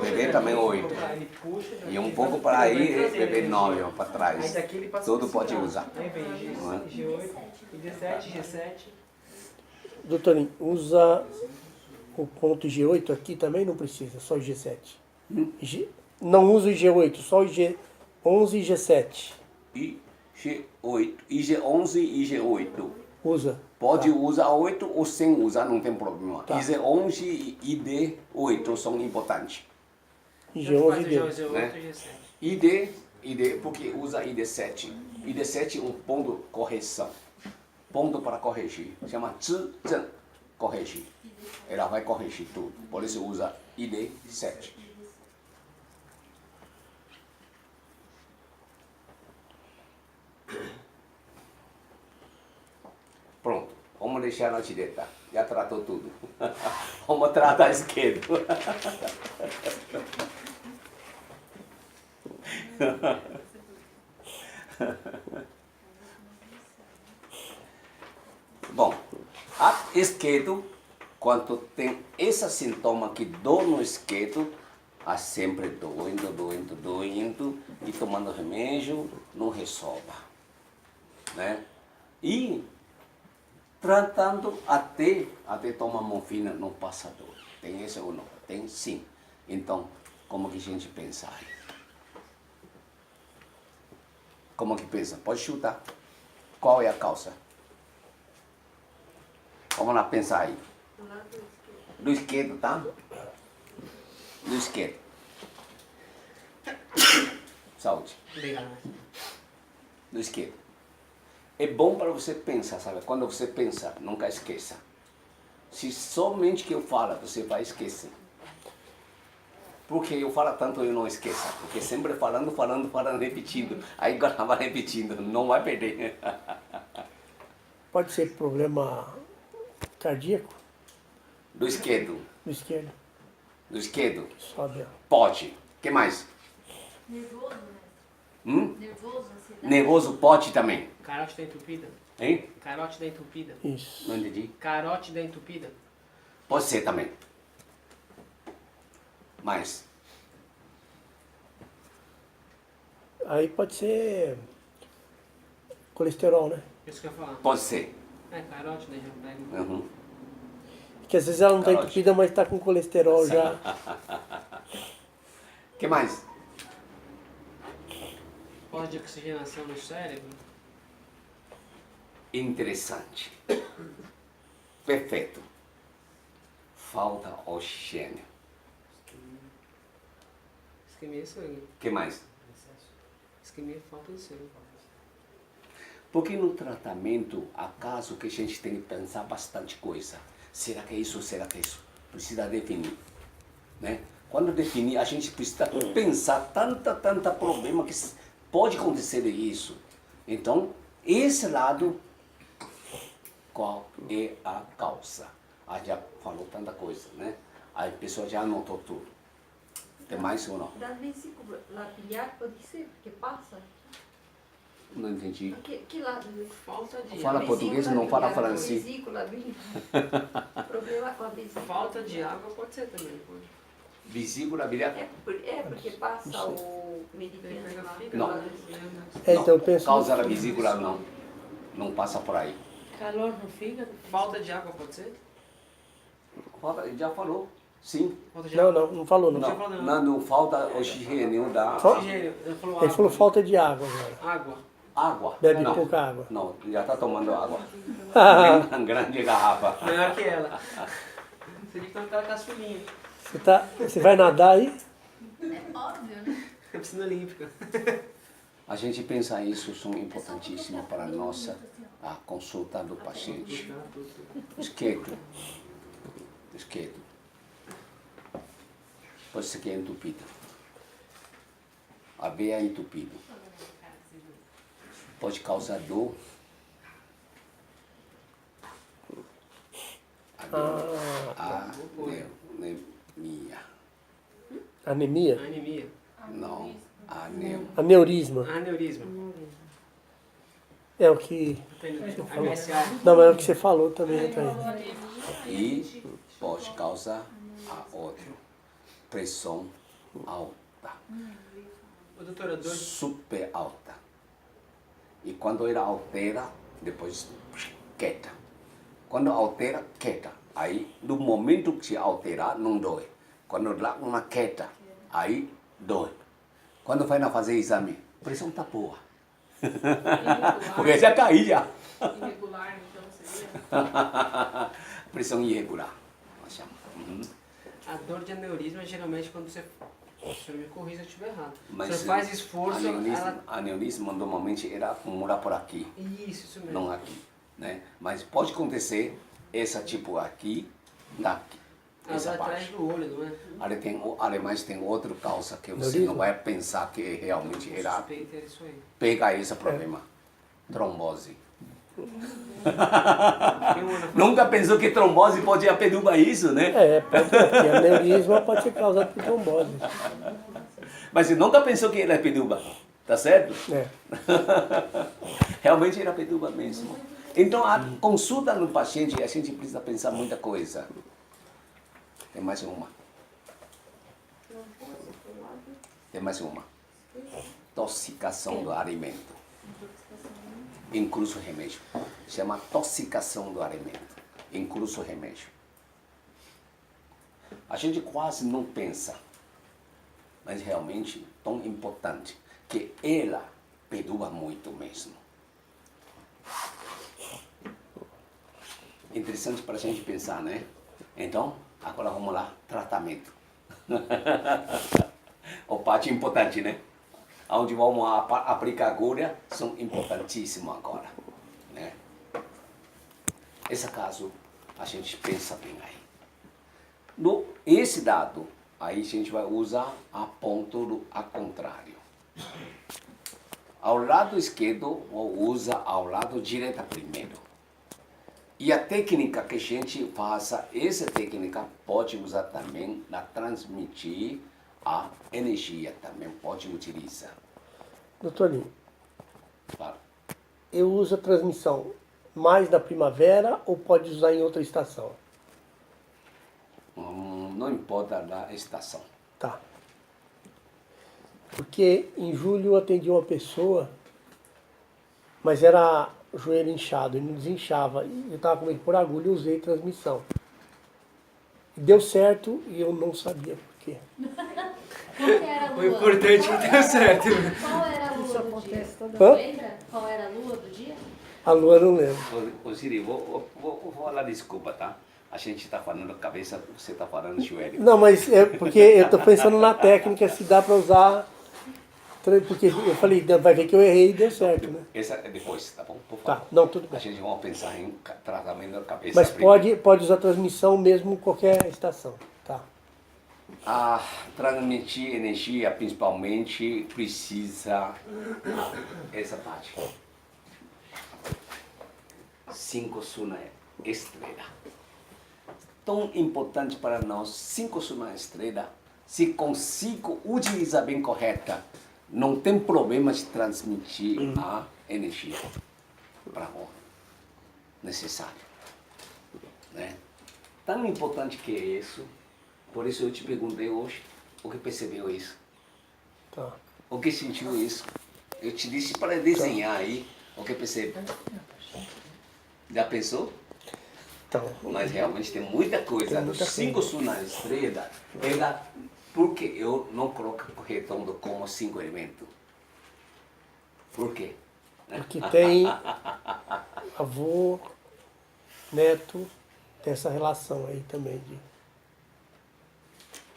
Bebê também 8.
Ele puxa.
E um pouco para aí, bebê 9 para
Aí
trás.
daqui ele passa
Tudo
por
pode
cima.
usar.
Aí vem G8, ID7, G7.
Doutorinho, usa o ponto G8 aqui também? Não precisa, só o G7. Não usa o G8, só o G11 e G7.
E G8, IG11 e G8.
Usa.
Pode usar 8 ou sem usar, não tem problema.
Tá.
IG11 e ID8 são importantes.
G11 e D.
G8
né?
e G7.
ID, porque usa ID7. ID7 é um ponto de correção. Ponto para corrigir. Chama 指正, corrigir. Ela vai corrigir tudo. Por isso usa ID7. Pronto, vamos deixar na direita. Já tratou tudo. Vamos tratar a esquerda. Bom, a esquerdo, quando tem esse sintoma que dor no esquerdo, sempre doendo, e tomando remédio, não resolve. Né? E tratando até tomar morfina não passa dor. Tem esse ou não? Tem sim. Então, como que a gente pensa aí? Como que pensa? Pode chutar. Qual é a causa? Vamos lá pensar aí.
Do lado esquerdo.
Do esquerdo, tá? Do esquerdo. Saúde.
Obrigado.
Do esquerdo. É bom para você pensar, sabe? Quando você pensa, nunca esqueça. Se somente que eu falo, você vai esquecer. Porque eu falo tanto, eu não esqueça. Porque sempre falando, repetindo. Aí agora vai repetindo, não vai perder.
Pode ser problema cardíaco
Do esquerdo.
do esquerdo.
Do esquerdo.
Sobe, ó.
Pode. O que mais?
Nervoso, né? Nervoso, ansiedade.
Nervoso pode também.
Carote da entupida.
Hein?
Carote da entupida.
Isso.
Não entendi.
Carote da entupida.
Pode ser também. Mais.
Aí pode ser colesterol, né?
Isso que eu ia falar.
Pode ser.
É, carote, daí já pega.
Uhum.
Porque às vezes ela não está
Carote.
entupida, mas está com colesterol já.
O que mais?
Falta de oxigenação no cérebro.
Interessante. Perfeito. Falta oxigênio.
Isquemia é sangue.
O que mais?
Isquemia é falta de sangue.
Porque no tratamento, acaso que a gente tem que pensar bastante coisa. Será que é isso? Será que é isso? Precisa definir. Né? Quando definir, a gente precisa pensar tanta problema que pode acontecer isso. Então, esse lado, qual é a causa? A gente já falou tanta coisa, né? A pessoa já anotou tudo. Tem mais ou não?
Da vesícula biliar pode ser, porque passa.
Não entendi.
Que lado?
Falta de
Fala
água.
português, não fala francês.
Vesícula biliar. Problema com a vesícula.
Falta de água pode ser também, pode.
Vesícula biliar?
Porque passa o medicamento lá.
Não.
É, então eu penso.
Causa da vesícula não. Não passa por aí.
Calor no fígado?
Falta de água pode ser?
Ele já falou. Sim.
Falta de
Não,
água.
não falou não.
Não falta oxigênio da
Só-
Oxigênio. Ele falou
Ele
água.
falou falta de água agora.
Água.
água.
Bebe
não.
pouca água.
Não, já está tomando água. Grande garrafa.
Melhor que ela. Você tem que tomar aquela caçulinha.
Você vai nadar aí?
É óbvio, né?
É piscina olímpica.
A gente pensa isso, são importantíssimos para a nossa a consulta do paciente. Esquerdo. Esquerdo. Pode ser que é entupido. A veia é entupida. Pode causar dor. Anemia.
Anemia?
Anemia.
Não,
Aneurisma.
Aneurisma.
É o que.
MSA.
Não, mas é o que você falou também, Thaís.
E pode causar a outra. Pressão alta.
Ô, doutora, dor de...
Super alta. E quando ela altera, depois quieta. Quando altera, quieta. Aí, no momento que se alterar, não dói. Quando dá uma quieta, aí dói. Quando vai fazer exame, a pressão está boa. Porque já caiu já.
Irregular, então seria.
Pressão irregular. Uhum.
A dor de aneurisma, geralmente, quando você... Você me corrija se eu estiver errado.
Mas
você faz esforço,
aneurisma normalmente era acumular por aqui.
Isso mesmo.
Não aqui, né? Mas pode acontecer essa tipo aqui, daqui, essa
atrás
parte.
do olho, não é?
Ademais tem outra causa que você
Aneurisma?
não vai pensar que realmente era
Suspeita é isso aí.
pega esse problema, trombose.
Tem uma na
Nunca pensou que trombose pode apedubar isso, né?
Pode ser, porque aneurisma pode ser causado por trombose.
Mas você nunca pensou que era peduba, tá certo?
É.
Realmente era peduba mesmo. Então, a consulta no paciente, a gente precisa pensar muita coisa. Tem mais uma. Tem mais uma. Toxicação do alimento. Incluso remédio. Chama toxicação do alimento. Incluso remédio. A gente quase não pensa, mas realmente tão importante que ela perturba muito mesmo. Interessante para a gente pensar, né? Então, Agora vamos lá, tratamento. O parte importante, né? Onde vamos aplicar agulha são importantíssimos agora, né? Esse caso, a gente pensa bem aí. Esse dado, aí a gente vai usar a ponto ao contrário. Ao lado esquerdo, usa ao lado direito primeiro. E a técnica que a gente faça, essa técnica pode usar também na transmitir a energia, também pode utilizar.
Doutor Lin,
Fala.
eu uso a transmissão mais na primavera ou pode usar em outra estação?
Não importa a estação.
Tá. Porque em julho eu atendi uma pessoa, mas era o joelho inchado, ele não desinchava. E eu estava com medo de pôr agulha e usei transmissão. Deu certo e eu não sabia por quê.
Qual que era a lua?
O importante é que deu certo.
Qual era a
Isso
lua do dia?
acontece toda
Hã?
Lembra qual era a lua do dia?
A lua não lembro.
Ô Siri, vou falar desculpa, tá? A gente está falando cabeça, você está falando joelho.
Não, mas é porque eu estou pensando na técnica, se dá para usar. Porque eu falei, vai ver que eu errei e deu certo, né?
Essa é depois, tá bom? Por
Tá,
favor.
não, tudo
A
bem.
gente vai pensar em tratamento da cabeça.
Mas
primeiro.
pode usar transmissão mesmo em qualquer estação, tá?
Transmitir energia, principalmente, precisa essa parte. 5 suna estrela. Tão importante para nós, 5 suna estrela, se consigo utilizar bem correta, não tem problema de transmitir a energia para o necessário. Né? Tão importante que é isso, por isso eu te perguntei hoje, o que percebeu isso?
Tá.
O que sentiu isso? Eu te disse para desenhar aí o que percebe. Já pensou?
Então,
Mas realmente tem muita coisa.
Tem muita
Dos 5 sunas estrela, porque eu não coloco o redondo como 5 elementos. Por quê?
porque tem avô, neto, tem essa relação aí também de.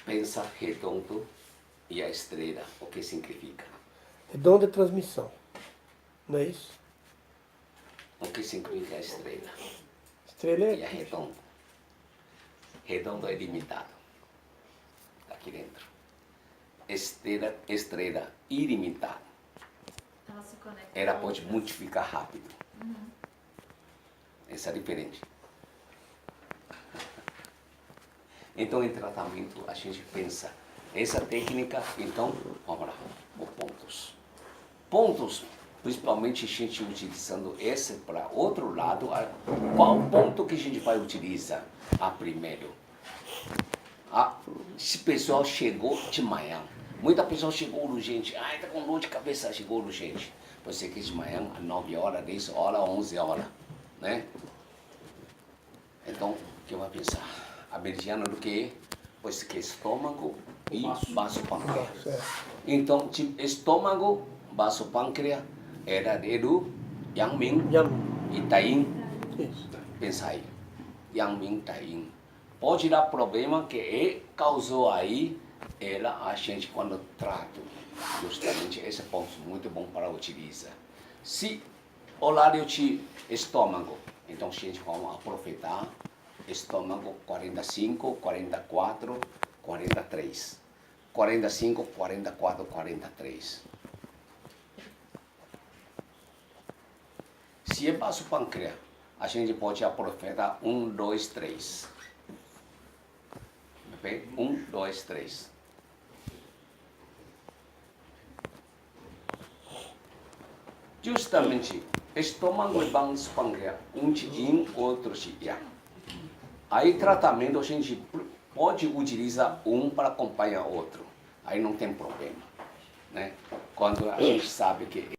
Pensa redondo e a estrela, o que significa?
Redondo é transmissão, não é isso?
O que significa a estrela?
Estrela
E a
é.
redondo. Redondo é limitado. Aqui dentro. Estrela ilimitada.
Ela se conecta.
Ela pode multiplicar rápido. Essa é diferente. Então, em tratamento, a gente pensa essa técnica, então, vamos lá, os pontos. Pontos, principalmente a gente utilizando esse para outro lado, qual ponto que a gente vai utilizar? Primeiro, se o pessoal chegou de manhã, muita pessoa chegou urgente, está com dor de cabeça, chegou urgente. Você que de manhã, às 9 horas, 10 horas, 11 horas, né? Então, o que vai pensar? A meridiana do que? Pois que estômago e baço pâncreas. Então, tipo, estômago, baço pâncreas, era do Yang Ming e Tayin.
Isso.
Pensa aí. Yang Ming, Tayin. Pode dar problema que causou aí, a gente quando trata, justamente esse ponto muito bom para utilizar. Se horário de estômago, então a gente vai aproveitar estômago 45, 44, 43. 45, 44, 43. Se é baixo pâncreas, a gente pode aproveitar 1, 2, 3. 1, 2, 3. Justamente, estômago e baixo pâncreas, um de yin, outro de yang. Aí tratamento a gente pode utilizar um para acompanhar outro. Aí não tem problema, né? Quando a gente sabe que